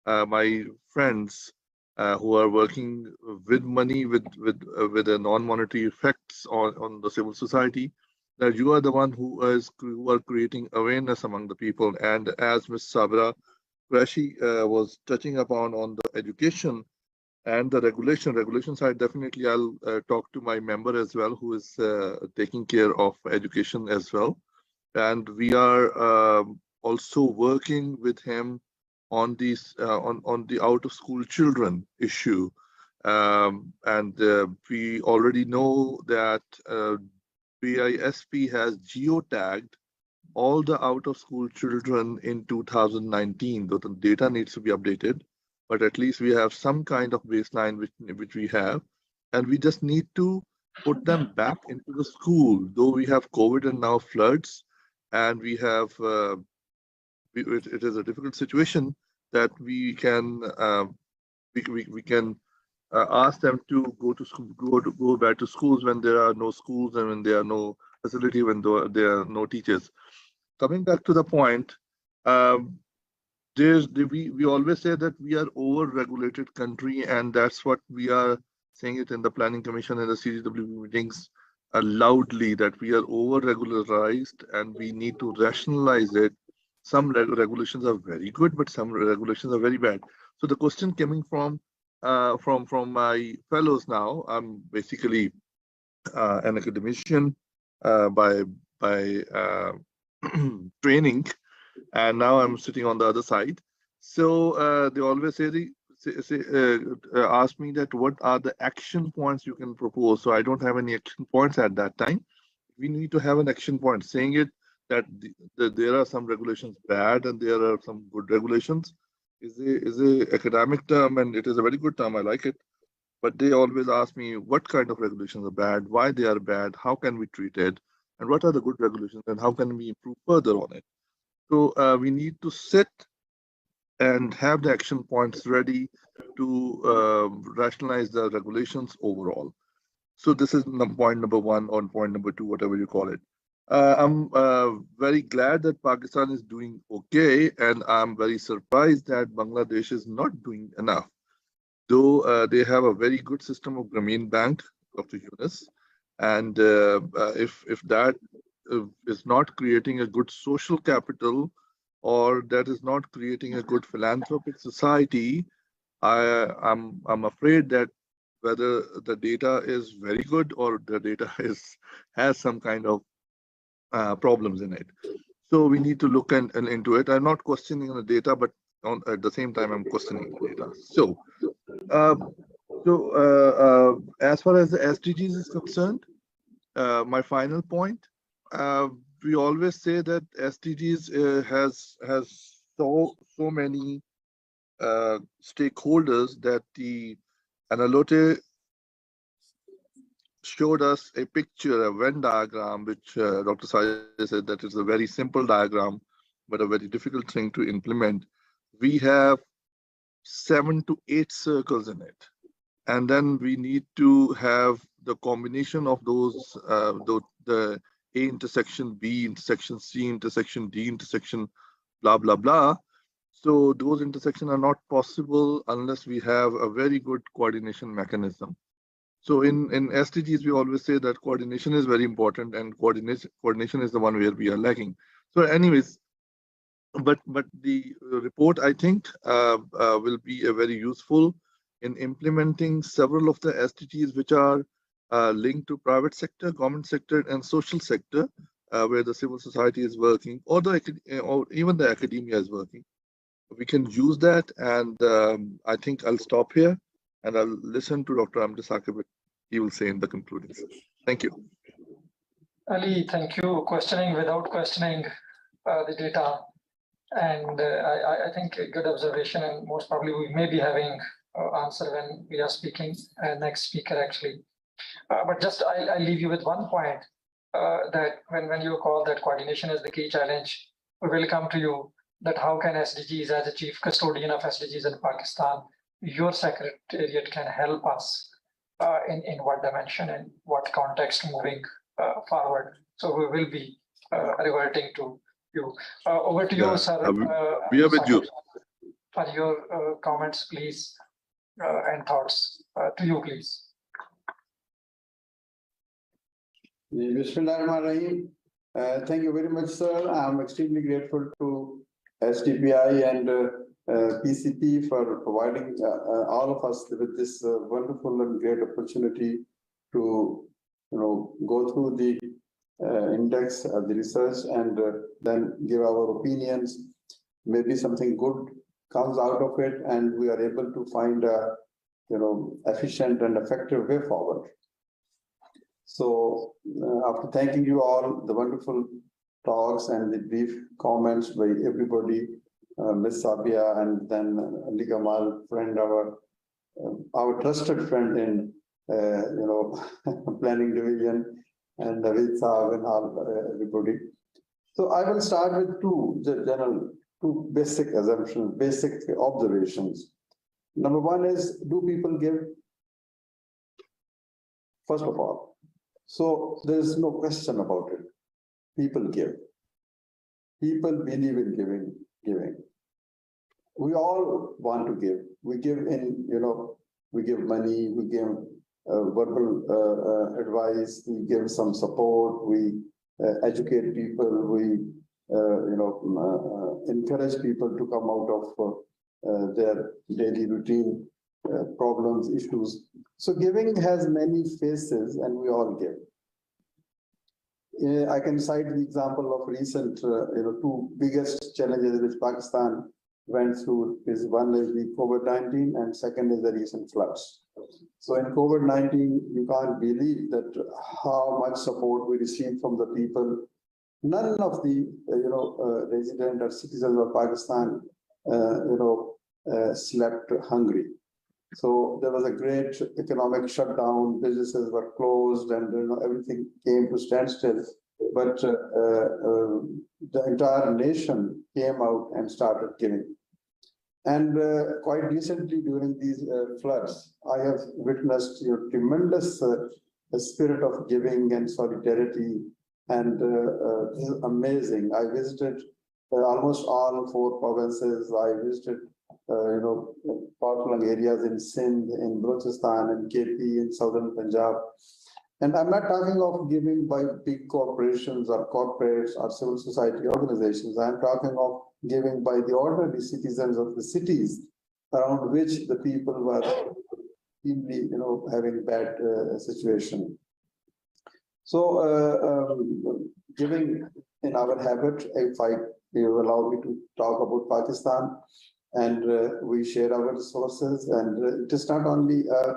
my friends who are working with money with a non-monetary effects on the civil society, that you are the one who are creating awareness among the people. And as Ms. Sabira Qureshi was touching upon on the education and the regulation side, definitely I'll talk to my member as well, who is taking care of education as well. And we are also working with him on these on the out of school children issue. And we already know that BISP has geotagged all the out-of-school children in 2019, though the data needs to be updated, but at least we have some kind of baseline which we have, and we just need to put them back into the school, though we have COVID and now floods, and we have, it is a difficult situation that we can ask them to go to school, go back to schools when there are no schools and when there are no facility, when there are no teachers. Coming back to the point, we always say that we are over-regulated country, and that's what we are saying it in the Planning Commission and the CGW meetings loudly, that we are over-regularized and we need to rationalize it. Some regulations are very good, but some regulations are very bad. So the question coming from my fellows now, I'm basically an academician by training, and now I'm sitting on the other side. So they always ask me that what are the action points you can propose. So I don't have any action points at that time. We need to have an action point saying it that there are some regulations bad and there are some good regulations. Is a academic term, and it is a very good term. I like it. But they always ask me what kind of regulations are bad, why they are bad, how can we treat it, and what are the good regulations, and how can we improve further on it. So we need to sit and have the action points ready to rationalize the regulations overall. So this is point number one, or point number two, whatever you call it. I'm very glad that Pakistan is doing okay, and I'm very surprised that Bangladesh is not doing enough. Though they have a very good system of Grameen Bank, Dr. Yunus, and if that is not creating a good social capital, or that is not creating a good philanthropic society, I'm afraid that whether the data is very good or the data has some kind of problems in it. So we need to look into it. I'm not questioning the data, but at the same time, I'm questioning the data. So, as far as the SDGs is concerned, my final point, we always say that SDGs has so many stakeholders that the Annelotte showed us a picture, a Venn diagram, which Dr. Sajid said that is a very simple diagram, but a very difficult thing to implement. We have 7 to 8 circles in it. And then we need to have the combination of those, the A intersection, B intersection, C intersection, D intersection, blah, blah, blah. So those intersections are not possible unless we have a very good coordination mechanism. So in SDGs, we always say that coordination is very important, and coordination is the one where we are lacking. So anyways, but the report, I think, will be a very useful in implementing several of the SDGs which are linked to private sector, government sector, and social sector, where the civil society is working, or even the academia is working. We can use that, and I think I'll stop here, and I'll listen to Dr. Saqib. He will say in the concluding session. Thank you. Ali, thank you. Questioning without questioning the data. And I think a good observation, and most probably we may be having answer when we are speaking, next speaker actually. But just I'll leave you with one point, that when you call that coordination as the key challenge, we will come to you that how can SDGs, as a chief custodian of SDGs in Pakistan, your secretariat can help us in what dimension and what context moving forward. So we will be reverting to you. Over to you, sir. We are with you. For your comments, please, and thoughts. To you, please. Bismillahirrahmanirrahim. Thank you very much, sir. I'm extremely grateful to SDPI and PCP for providing all of us with this wonderful and great opportunity to, go through the index of the research and then give our opinions. Maybe something good comes out of it, and we are able to find a, efficient and effective way forward. So after thanking you all, the wonderful talks and the brief comments by everybody, Ms. Sabira, and then Ali Kamal, friend, our trusted friend in planning division, and David Saab and all everybody. So I will start with two basic assumptions, basic observations. Number one is, do people give? First of all, so there is no question about it. People give. People believe in giving. We all want to give. We give in, we give money, we give verbal advice, we give some support, we educate people, we encourage people to come out of their daily routine problems, issues. So giving has many faces, and we all give. I can cite the example of recent, two biggest challenges which Pakistan went through. Is one is the COVID-19, and second is the recent floods. So in COVID-19, you can't believe that how much support we received from the people. None of the resident or citizens of Pakistan slept hungry. So there was a great economic shutdown, businesses were closed, and everything came to standstill. But the entire nation came out and started giving. And quite recently during these floods, I have witnessed tremendous spirit of giving and solidarity. And this is amazing. I visited almost all 4 provinces. I visited far-flung areas in Sindh, in Balochistan, in KP, in southern Punjab. And I'm not talking of giving by big corporations or corporates or civil society organizations. I'm talking of giving by the ordinary citizens of the cities around which the people were having bad situation. So giving in our habit, if you allow me to talk about Pakistan, and we share our resources, and it is not only a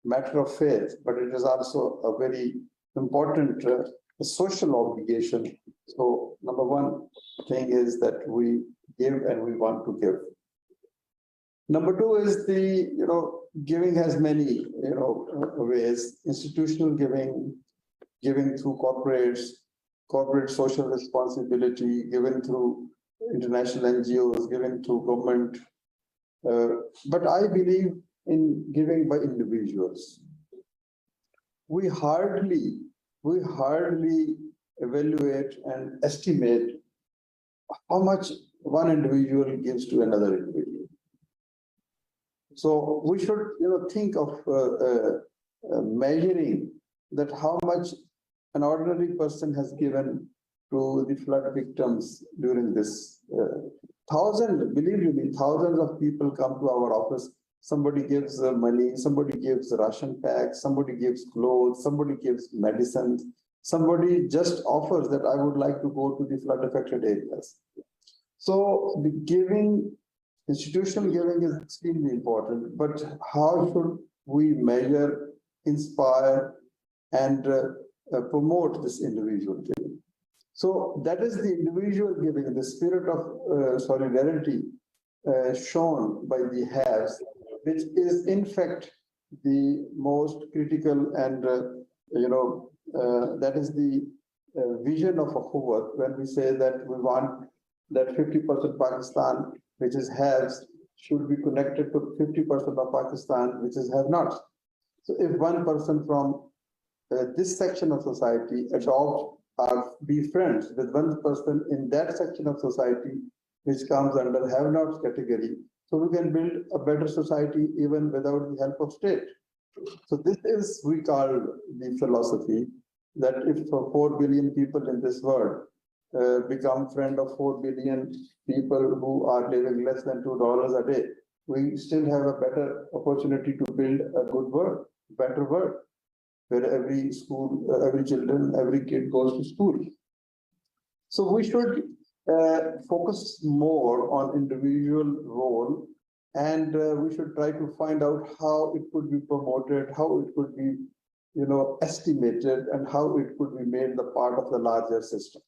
matter of faith, but it is also a very important social obligation. So number one thing is that we give and we want to give. Number two is giving has many ways: institutional giving, giving through corporate social responsibility, giving through international NGOs, giving through government. But I believe in giving by individuals. We hardly evaluate and estimate how much one individual gives to another individual. So we should think of measuring that how much an ordinary person has given to the flood victims during this. Believe me, thousands of people come to our office. Somebody gives money, somebody gives ration packs, somebody gives clothes, somebody gives medicines, somebody just offers that I would like to go to the flood affected areas. So the giving, institutional giving is extremely important, but how should we measure, inspire, and promote this individual giving? So that is the individual giving, the spirit of solidarity shown by the haves, which is in fact the most critical, and that is the vision of Akhuwat when we say that we want that 50% Pakistan, which is haves, should be connected to 50% of Pakistan, which is have-nots. So if one person from this section of society adopt or be friends with one person in that section of society which comes under have-nots category, so we can build a better society even without the help of state. So this is, we call the philosophy, that if 4 billion people in this world become friend of 4 billion people who are living less than $2 a day, we still have a better opportunity to build a good world, better world, where every school, every kid goes to school. So we should focus more on individual role, and we should try to find out how it could be promoted, how it could be estimated, and how it could be made the part of the larger system.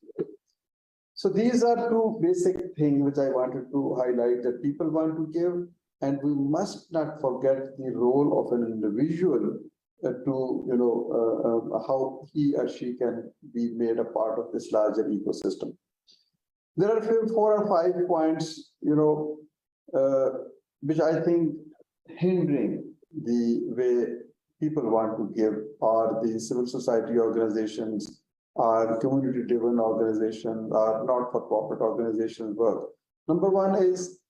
So these are two basic things which I wanted to highlight, that people want to give, and we must not forget the role of an individual to how he or she can be made a part of this larger ecosystem. There are 4 or 5 points, which I think hindering the way people want to give, or the civil society organizations, or community-driven organizations, or not-for-profit organizations work. Number one is,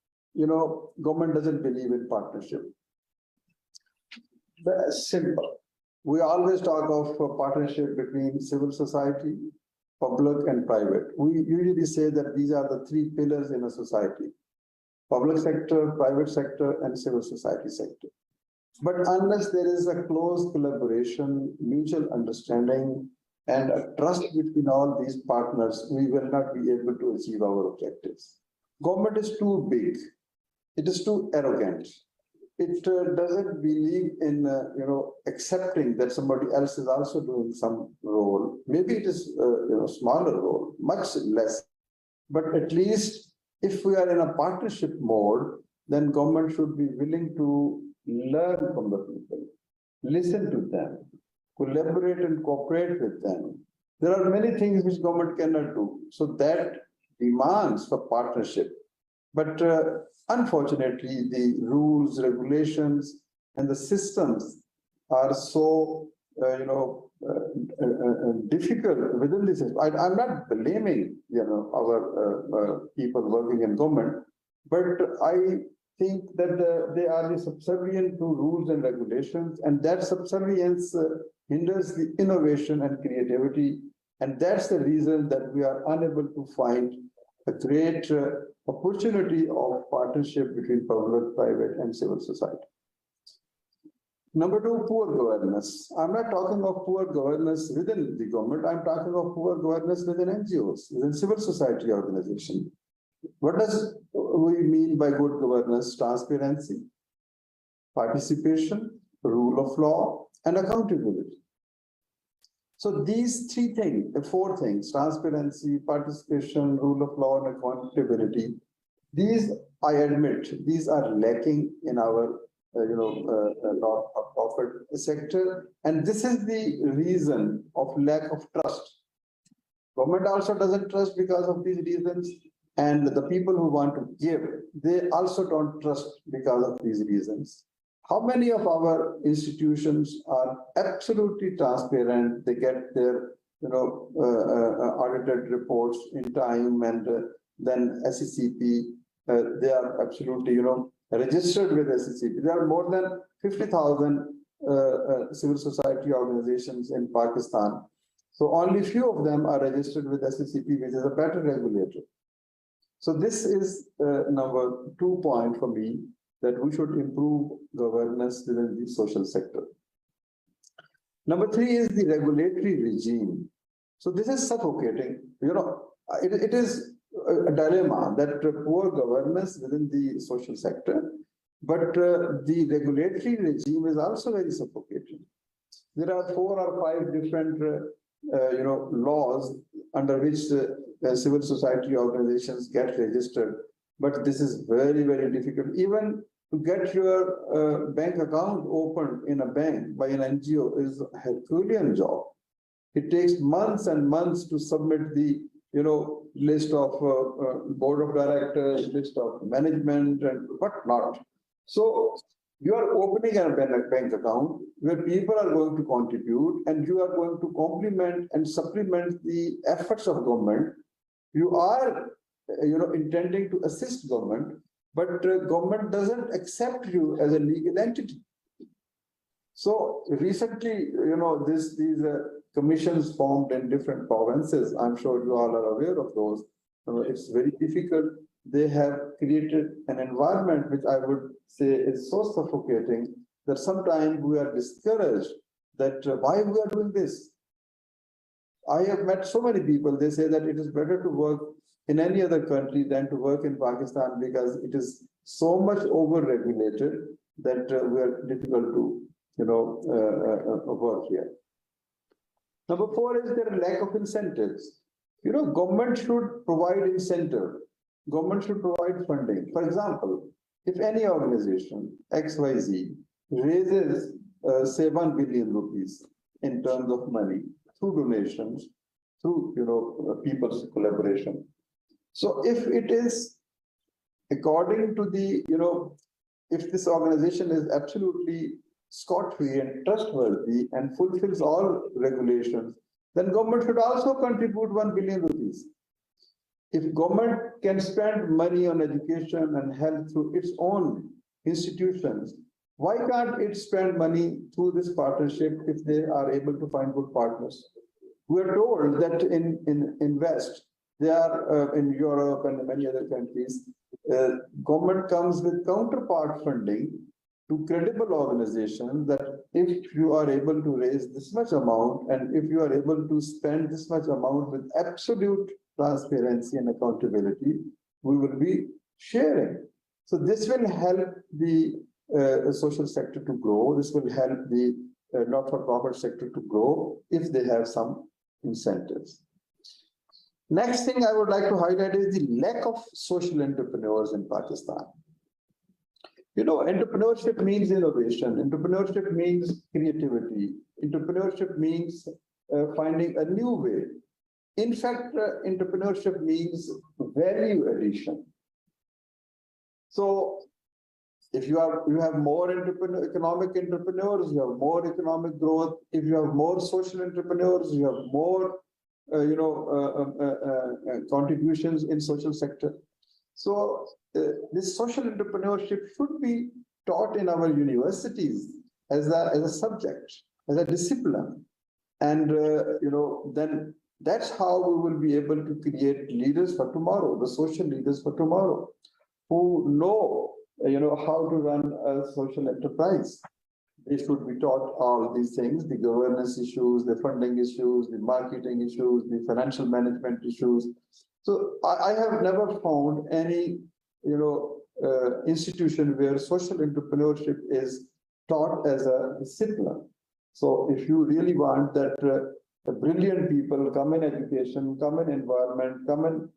government doesn't believe in partnership. That's simple. We always talk of a partnership between civil society, public and private. We usually say that these are the 3 pillars in a society: public sector, private sector, and civil society sector. But unless there is a close collaboration, mutual understanding, and a trust between all these partners, we will not be able to achieve our objectives. Government is too big. It is too arrogant. It doesn't believe in accepting that somebody else is also doing some role. Maybe it is smaller role, much less. But at least if we are in a partnership mode, then government should be willing to learn from the people, listen to them, collaborate and cooperate with them. There are many things which government cannot do. So that demands for partnership. But unfortunately, the rules, regulations, and the systems are so, difficult within this. I'm not blaming, our people working in government, but I think that they are subservient to rules and regulations, and that subservience hinders the innovation and creativity. And that's the reason that we are unable to find a great opportunity of partnership between public, private, and civil society. Number 2, poor governance. I'm not talking of poor governance within the government. I'm talking of poor governance within NGOs, within civil society organizations. What does we mean by good governance? Transparency, participation, rule of law, and accountability. So these 3 things, the 4 things: transparency, participation, rule of law, and accountability. These, I admit, these are lacking in our not-for-profit sector, and this is the reason of lack of trust. Government also doesn't trust because of these reasons, and the people who want to give, they also don't trust because of these reasons. How many of our institutions are absolutely transparent? They get their, audited reports in time, and then SCCP, they are absolutely, registered with SCCP. There are more than 50,000 civil society organizations in Pakistan. So only few of them are registered with SCCP, which is a better regulator. So this is number 2 point for me, that we should improve governance within the social sector. Number 3 is the regulatory regime. So this is suffocating. It is a dilemma that poor governance within the social sector, but the regulatory regime is also very suffocating. There are 4 or 5 different laws under which civil society organizations get registered, but this is very, very difficult. Even to get your bank account opened in a bank by an NGO is a Herculean job. It takes months and months to submit the list of board of directors, list of management, and whatnot. So you are opening a bank account where people are going to contribute, and you are going to complement and supplement the efforts of government. You are intending to assist government, but government doesn't accept you as a legal entity. So recently, these commissions formed in different provinces. I'm sure you all are aware of those. It's very difficult. They have created an environment which I would say is so suffocating that sometimes we are discouraged that why we are doing this. I have met so many people, they say that it is better to work in any other country than to work in Pakistan because it is so much over-regulated that we are difficult to work here. Number 4 is there a lack of incentives. Government should provide incentive. Government should provide funding. For example, if any organization, XYZ, raises, say, 1 billion rupees in terms of money through donations, through, people's collaboration. So if it is according to the, if this organization is absolutely scot-free and trustworthy and fulfills all regulations, then government should also contribute 1 billion rupees. If government can spend money on education and health through its own institutions, why can't it spend money through this partnership if they are able to find good partners? We are told that in West, they are in Europe and many other countries, government comes with counterpart funding to credible organizations that if you are able to raise this much amount and if you are able to spend this much amount with absolute transparency and accountability, we will be sharing. So this will help the social sector to grow. This will help the not-for-profit sector to grow if they have some incentives. Next thing I would like to highlight is the lack of social entrepreneurs in Pakistan. Entrepreneurship means innovation. Entrepreneurship means creativity. Entrepreneurship means finding a new way. In fact, entrepreneurship means value addition. So if you have more economic entrepreneurs, you have more economic growth. If you have more social entrepreneurs, you have more contributions in social sector. So this social entrepreneurship should be taught in our universities as a subject, as a discipline. And then that's how we will be able to create leaders for tomorrow, the social leaders for tomorrow, who know how to run a social enterprise. They should be taught all these things: the governance issues, the funding issues, the marketing issues, the financial management issues. So I have never found any institution where social entrepreneurship is taught as a discipline. So if you really want that brilliant people come in education, come in environment, come in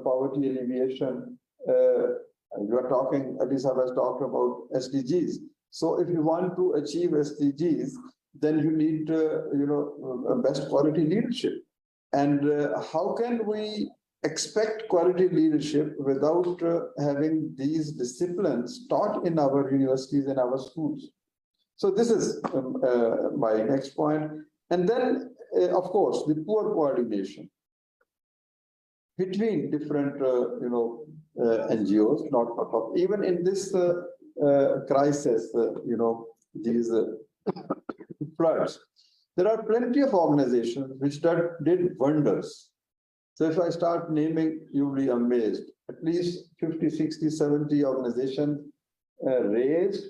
poverty alleviation, you are talking, Adisa has talked about SDGs. So if you want to achieve SDGs, then you need best quality leadership. And how can we expect quality leadership without having these disciplines taught in our universities and our schools? So this is my next point. And then, of course, the poor coordination between different, NGOs, not for even in this crisis, these floods, there are plenty of organizations which did wonders. So if I start naming, you'll be amazed. At least 50, 60, 70 organizations raised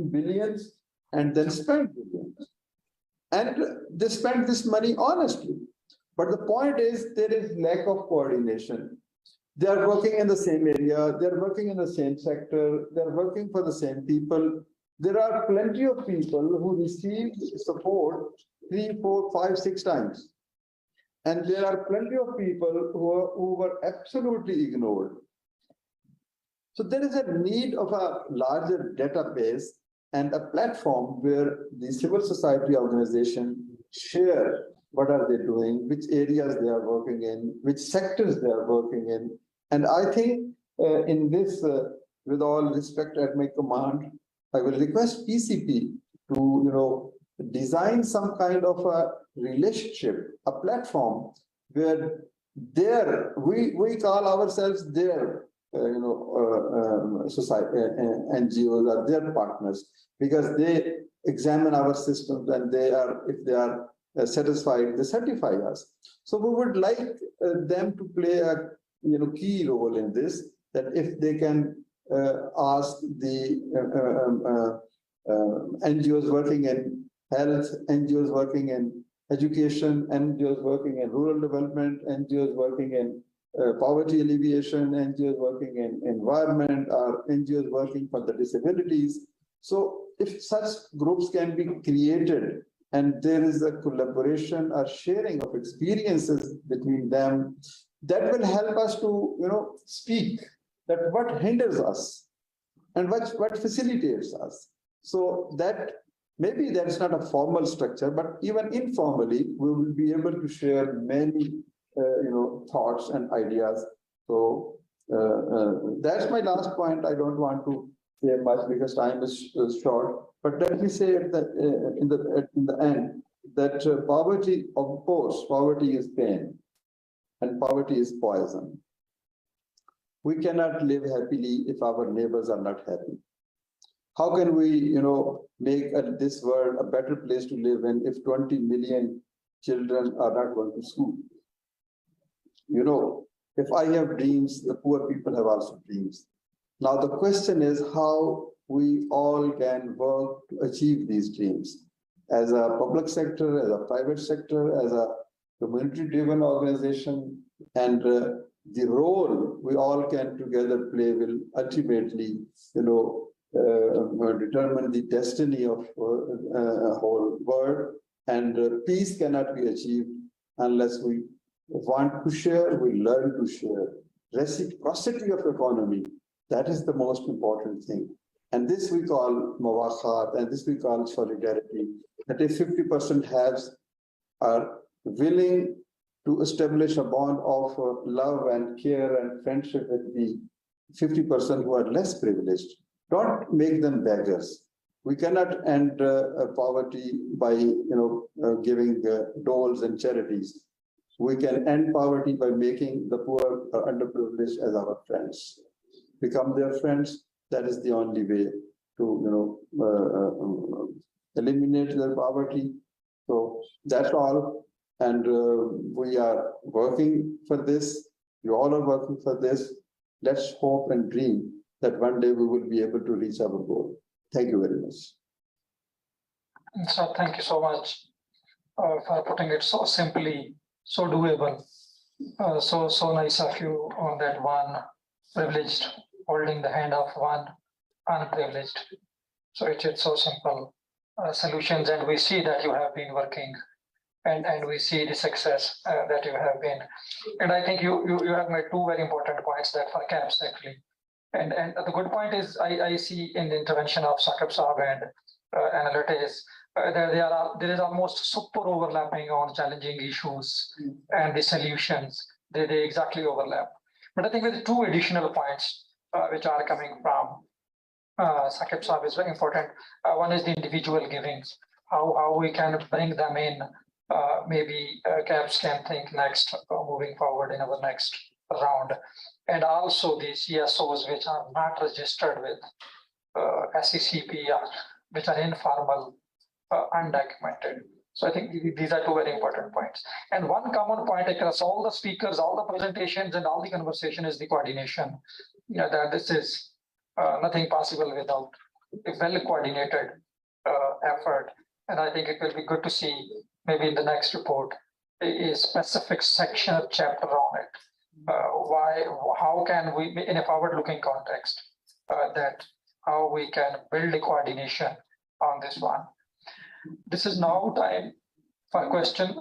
billions and then spent billions. And they spent this money honestly. But the point is, there is lack of coordination. They are working in the same area, they're working in the same sector, they're working for the same people. There are plenty of people who receive support 3, 4, 5, 6 times. And there are plenty of people who were absolutely ignored. So there is a need of a larger database and a platform where the civil society organization share what are they doing, which areas they are working in, which sectors they are working in. And I think in this, with all respect at my command, I will request PCP to design some kind of a relationship, a platform where we call ourselves their society NGOs are their partners, because they examine our systems and if they are satisfied, they certify us. So we would like them to play a key role in this, that if they can ask the NGOs working in health, NGOs working in education, NGOs working in rural development, NGOs working in poverty alleviation, NGOs working in environment, or NGOs working for the disabilities. So if such groups can be created and there is a collaboration or sharing of experiences between them, that will help us to, speak that what hinders us and what facilitates us. So that maybe that's not a formal structure, but even informally, we will be able to share many, thoughts and ideas. So that's my last point. I don't want to say much because time is short. But let me say at in the end that poverty, of course, poverty is pain, and poverty is poison. We cannot live happily if our neighbors are not happy. How can we, make this world a better place to live in if 20 million children are not going to school? If I have dreams, the poor people have also dreams. Now the question is how we all can work to achieve these dreams as a public sector, as a private sector, as a community-driven organization, and the role we all can together play will ultimately, determine the destiny of a whole world. And peace cannot be achieved unless we want to share, we learn to share. Reciprocity of economy, that is the most important thing. And this we call mawakhat, and this we call solidarity. That if 50% are willing to establish a bond of love and care and friendship with the 50% who are less privileged, don't make them beggars. We cannot end poverty by giving doles and charities. We can end poverty by making the poor or underprivileged as our friends. Become their friends. That is the only way to eliminate their poverty. So that's all. And we are working for this. You all are working for this. Let's hope and dream that one day we will be able to reach our goal. Thank you very much. So thank you so much for putting it so simply, so doable. So nice of you on that one privileged holding the hand of one unprivileged. So it's so simple solutions, and we see that you have been working, and we see the success that you have been. And I think you have made two very important points that for CAPS actually. And the good point is I see in the intervention of Saqib Saab and Annelotte is there is almost super overlapping on challenging issues and the solutions. They exactly overlap. But I think with two additional points which are coming from Saqib Saab is very important. One is the individual givings, how we can bring them in. Maybe CAPS can think next moving forward in our next round. And also the CSOs which are not registered with SECP, which are informal, undocumented. So I think these are two very important points. And one common point across all the speakers, all the presentations, and all the conversation is the coordination. That this is nothing possible without a well-coordinated effort. And I think it will be good to see maybe in the next report a specific section or chapter on it. How can we, in a forward-looking context, that how we can build a coordination on this one. This is now time for question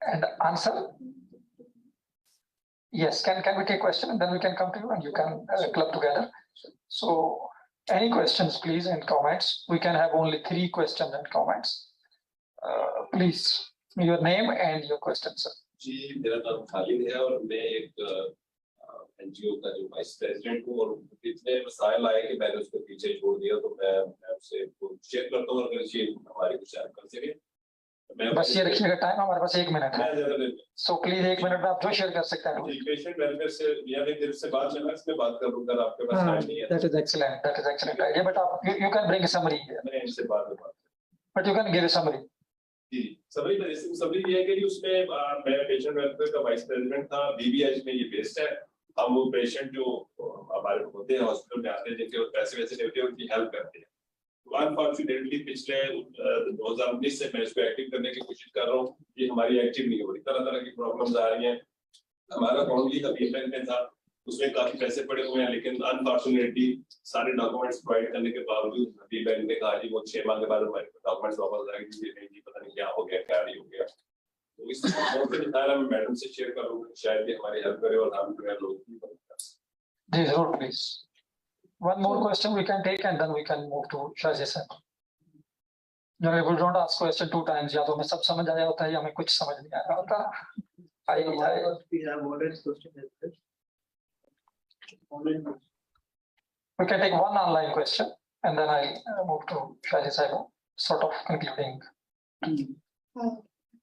and answer. Yes, can we take question and then we can come to you and you can club together. So any questions, please, and comments. We can have only 3 questions and comments. Please, your name and your question, sir. जी मेरा नाम खालिद है और मैं एक NGO का जो vice president हूँ और इतने मसाइल आए कि मैंने उसको पीछे छोड़ दिया तो मैं आपसे शेयर करता हूँ अगर ये हमारे कुछ शेयर कर सके बस ये रखिएगा टाइम हमारे पास 1 मिनट है सो प्लीज 1 मिनट में आप जो शेयर कर सकते हैं पेशेंट वेलफेयर से या मैं दिल से बात करना इसमें बात करूंगा आपके पास टाइम नहीं है that is excellent idea but आप you can bring a summary मैं इनसे बात but you can give a summary summary ये है कि उसमें मैं पेशेंट वेलफेयर का वाइस प्रेसिडेंट था बीबीएच में ये बेस्ड है हम वो पेशेंट जो हमारे होते हैं हॉस्पिटल में आते हैं जिनके पैसे वैसे नहीं होते उनकी हेल्प करते हैं अनफॉर्चुनेटली पिछले 2019 से मैं इसको एक्टिव करने की कोशिश कर रहा हूँ ये हमारी एक्टिव नहीं हो रही तरह तरह की प्रॉब्लम्स आ रही हैं हमारा अकाउंट भी हबीब बैंक में था उसमें काफी पैसे पड़े हुए हैं, लेकिन अनफॉर्चुनेटली सारे डॉक्यूमेंट्स प्रोवाइड करने के बावजूद अभी बैंक ने कहा जी वो 6 माह के बाद हमारे डॉक्यूमेंट्स वापस आए नहीं जी, पता नहीं क्या हो गया क्या नहीं हो गया। तो इस मौके पर मैं मैडम से शेयर करूंगा, शायद ये हमारी हेल्प करे और हम लोग भी जी जरूर please. One more question we can take and then we can move to Shazia sir. We don't ask question 2 times, या तो हमें सब समझ आया होता है या हमें कुछ समझ नहीं आया होता। We can take one online question and then I'll move to Shazia sir, sort of concluding.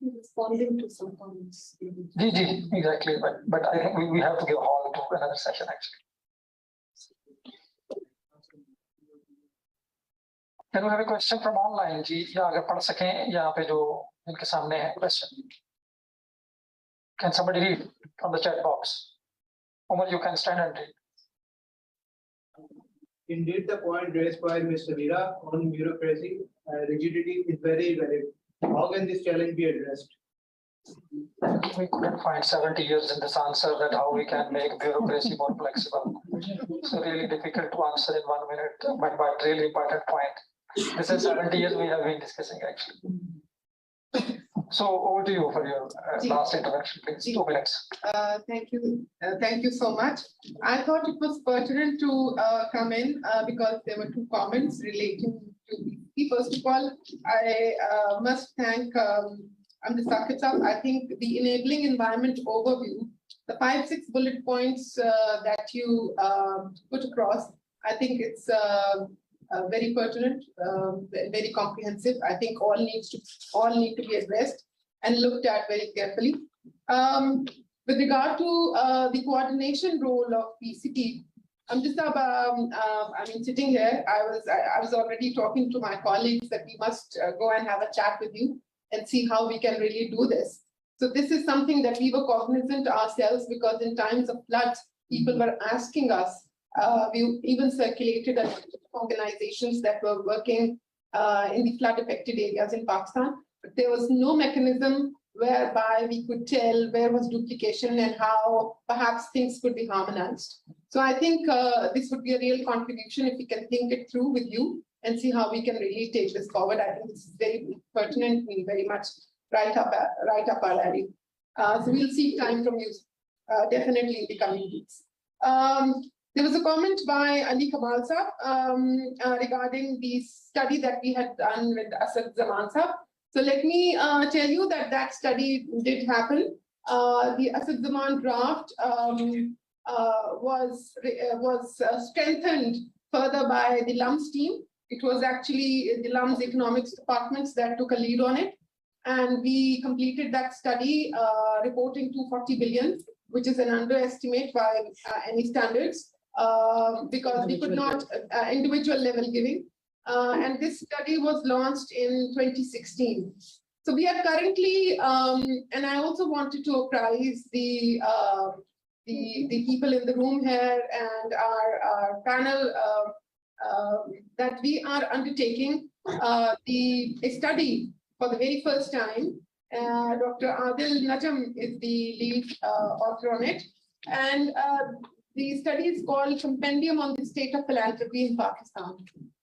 Responding to some comments. Exactly, but I think we have to give hall to another session actually. Can we have a question from online? जी या अगर पढ़ सकें यहाँ पे जो इनके सामने है question. Can somebody read from the chat box? Umar, you can stand and read. Indeed, the point raised by Ms. Sabira on bureaucracy rigidity is very valid. How can this challenge be addressed? We couldn't find 70 years in this answer that how we can make bureaucracy more flexible. So really difficult to answer in 1 minute, but really important point. This is 70 years we have been discussing actually. So over to you for your last intervention, please. 2 minutes. Thank you so much. I thought it was pertinent to come in because there were 2 comments relating to the first of all, I must thank Saqib. I think the enabling environment overview, the 5-6 bullet points that you put across, I think it's very pertinent, very comprehensive. I think all need to be addressed and looked at very carefully. With regard to the coordination role of PCP, I mean, sitting here, I was already talking to my colleagues that we must go and have a chat with you and see how we can really do this. So this is something that we were cognizant ourselves, because in times of floods, people were asking us. We even circulated organizations that were working in the flood-affected areas in Pakistan, but there was no mechanism whereby we could tell where was duplication and how perhaps things could be harmonized. So I think this would be a real contribution if we can think it through with you and see how we can really take this forward. I think this is very pertinent and very much right up our alley. So we'll seek time from you definitely in the coming weeks. There was a comment by Ali Kamal Saab regarding the study that we had done with Asad Zaman Saab. So let me tell you that that study did happen. The Asad Zaman draft was strengthened further by the LUMS team. It was actually the LUMS economics departments that took a lead on it. And we completed that study reporting 240 billion, which is an underestimate by any standards, because we could not individual level giving. And this study was launched in 2016. So we are currently, and I also wanted to apprise the people in the room here and our panel that we are undertaking a study for the very first time. Dr. Adil Najam is the lead author on it. And the study is called Compendium on the State of Philanthropy in Pakistan.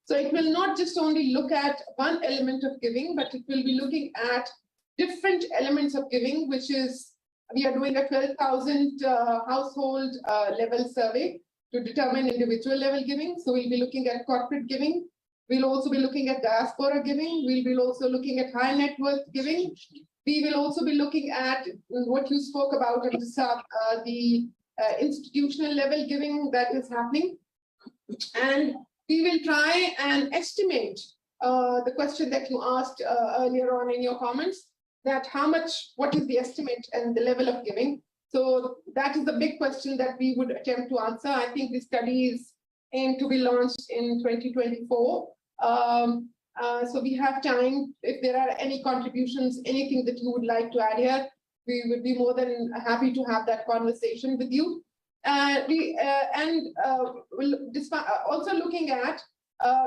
So it will not just only look at one element of giving, but it will be looking at different elements of giving, which is, we are doing a 12,000 household level survey to determine individual level giving. So we'll be looking at corporate giving. We'll also be looking at diaspora giving. We'll be also looking at high net worth giving. We will also be looking at what you spoke about, the institutional level giving that is happening. And we will try and estimate the question that you asked earlier on in your comments, that how much, what is the estimate and the level of giving. So that is the big question that we would attempt to answer. I think this study is aimed to be launched in 2024. So we have time. If there are any contributions, anything that you would like to add here, we would be more than happy to have that conversation with you. We'll also looking at,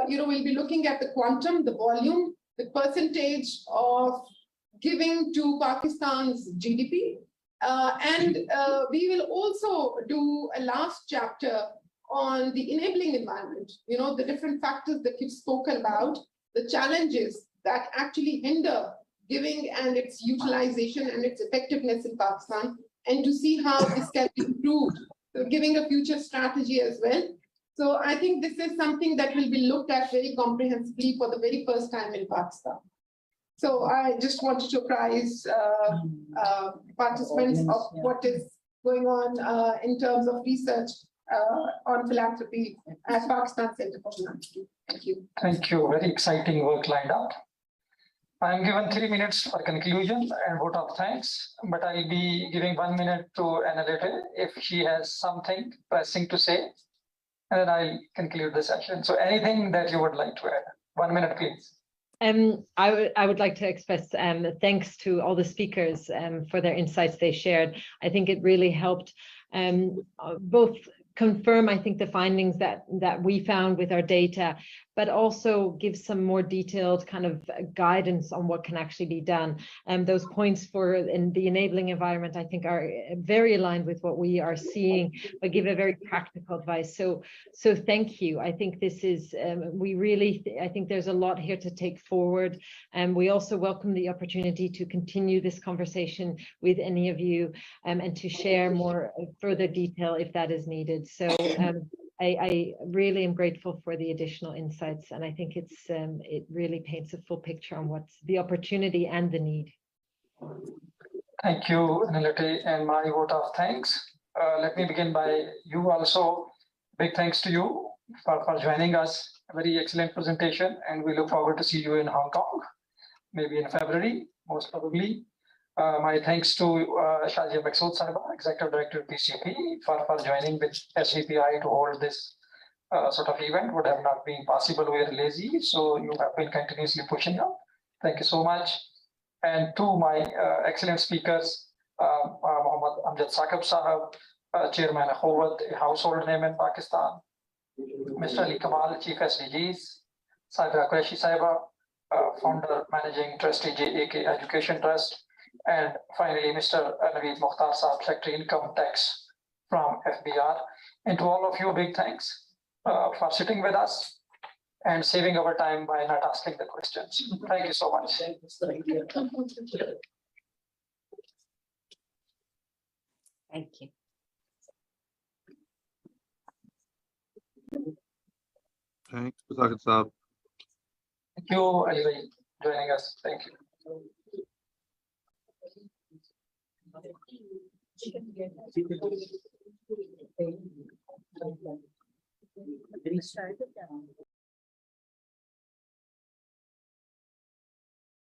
we'll be looking at the quantum, the volume, the percentage of giving to Pakistan's GDP, We will also do a last chapter on the enabling environment, the different factors that you've spoken about, the challenges that actually hinder giving and its utilization and its effectiveness in Pakistan, and to see how this can be improved, so giving a future strategy as well. So I think this is something that will be looked at very comprehensively for the very first time in Pakistan. So I just wanted to apprise participants of what is going on in terms of research on philanthropy at Pakistan Center for Philanthropy. Thank you. Thank you. Very exciting work lined up. I am given 3 minutes for conclusion and vote of thanks, but I'll be giving 1 minute to Annelotte if she has something pressing to say, and then I'll conclude the session. So anything that you would like to add? 1 minute, please. I would like to express thanks to all the speakers for their insights they shared. I think it really helped both confirm, I think, the findings that we found with our data, but also give some more detailed kind of guidance on what can actually be done. And those points for in the enabling environment, I think, are very aligned with what we are seeing, but give a very practical advice. So thank you. I think this is, I think there's a lot here to take forward. And we also welcome the opportunity to continue this conversation with any of you and to share more further detail if that is needed. So I really am grateful for the additional insights, and I think it really paints a full picture on what's the opportunity and the need. Thank you, Annelotte, and my vote of thanks. Let me begin by you also. Big thanks to you for joining us. A very excellent presentation, and we look forward to see you in Hong Kong, maybe in February, most probably. My thanks to Shazia Maqsood Sahiba, Executive Director of PCP, for joining with SDPI to hold this sort of event. Would have not been possible. We are lazy, so you have been continuously pushing up. Thank you so much. And to my excellent speakers, Amjad Saqib Sahab, Chairman Akhuwat, a household name in Pakistan, Mr. Ali Kamal, Chief SDGs, Sabira Qureshi Sahiba, Founder, Managing Trustee, JAK Education Trust, and finally, Mr. Naveed Mukhtar Saab, Secretary Income Tax from FBR. And to all of you, big thanks for sitting with us and saving our time by not asking the questions. Thank you so much. Thank you. Thank you. Thanks, Sajid Saab. Thank you, Ali, joining us. Thank you.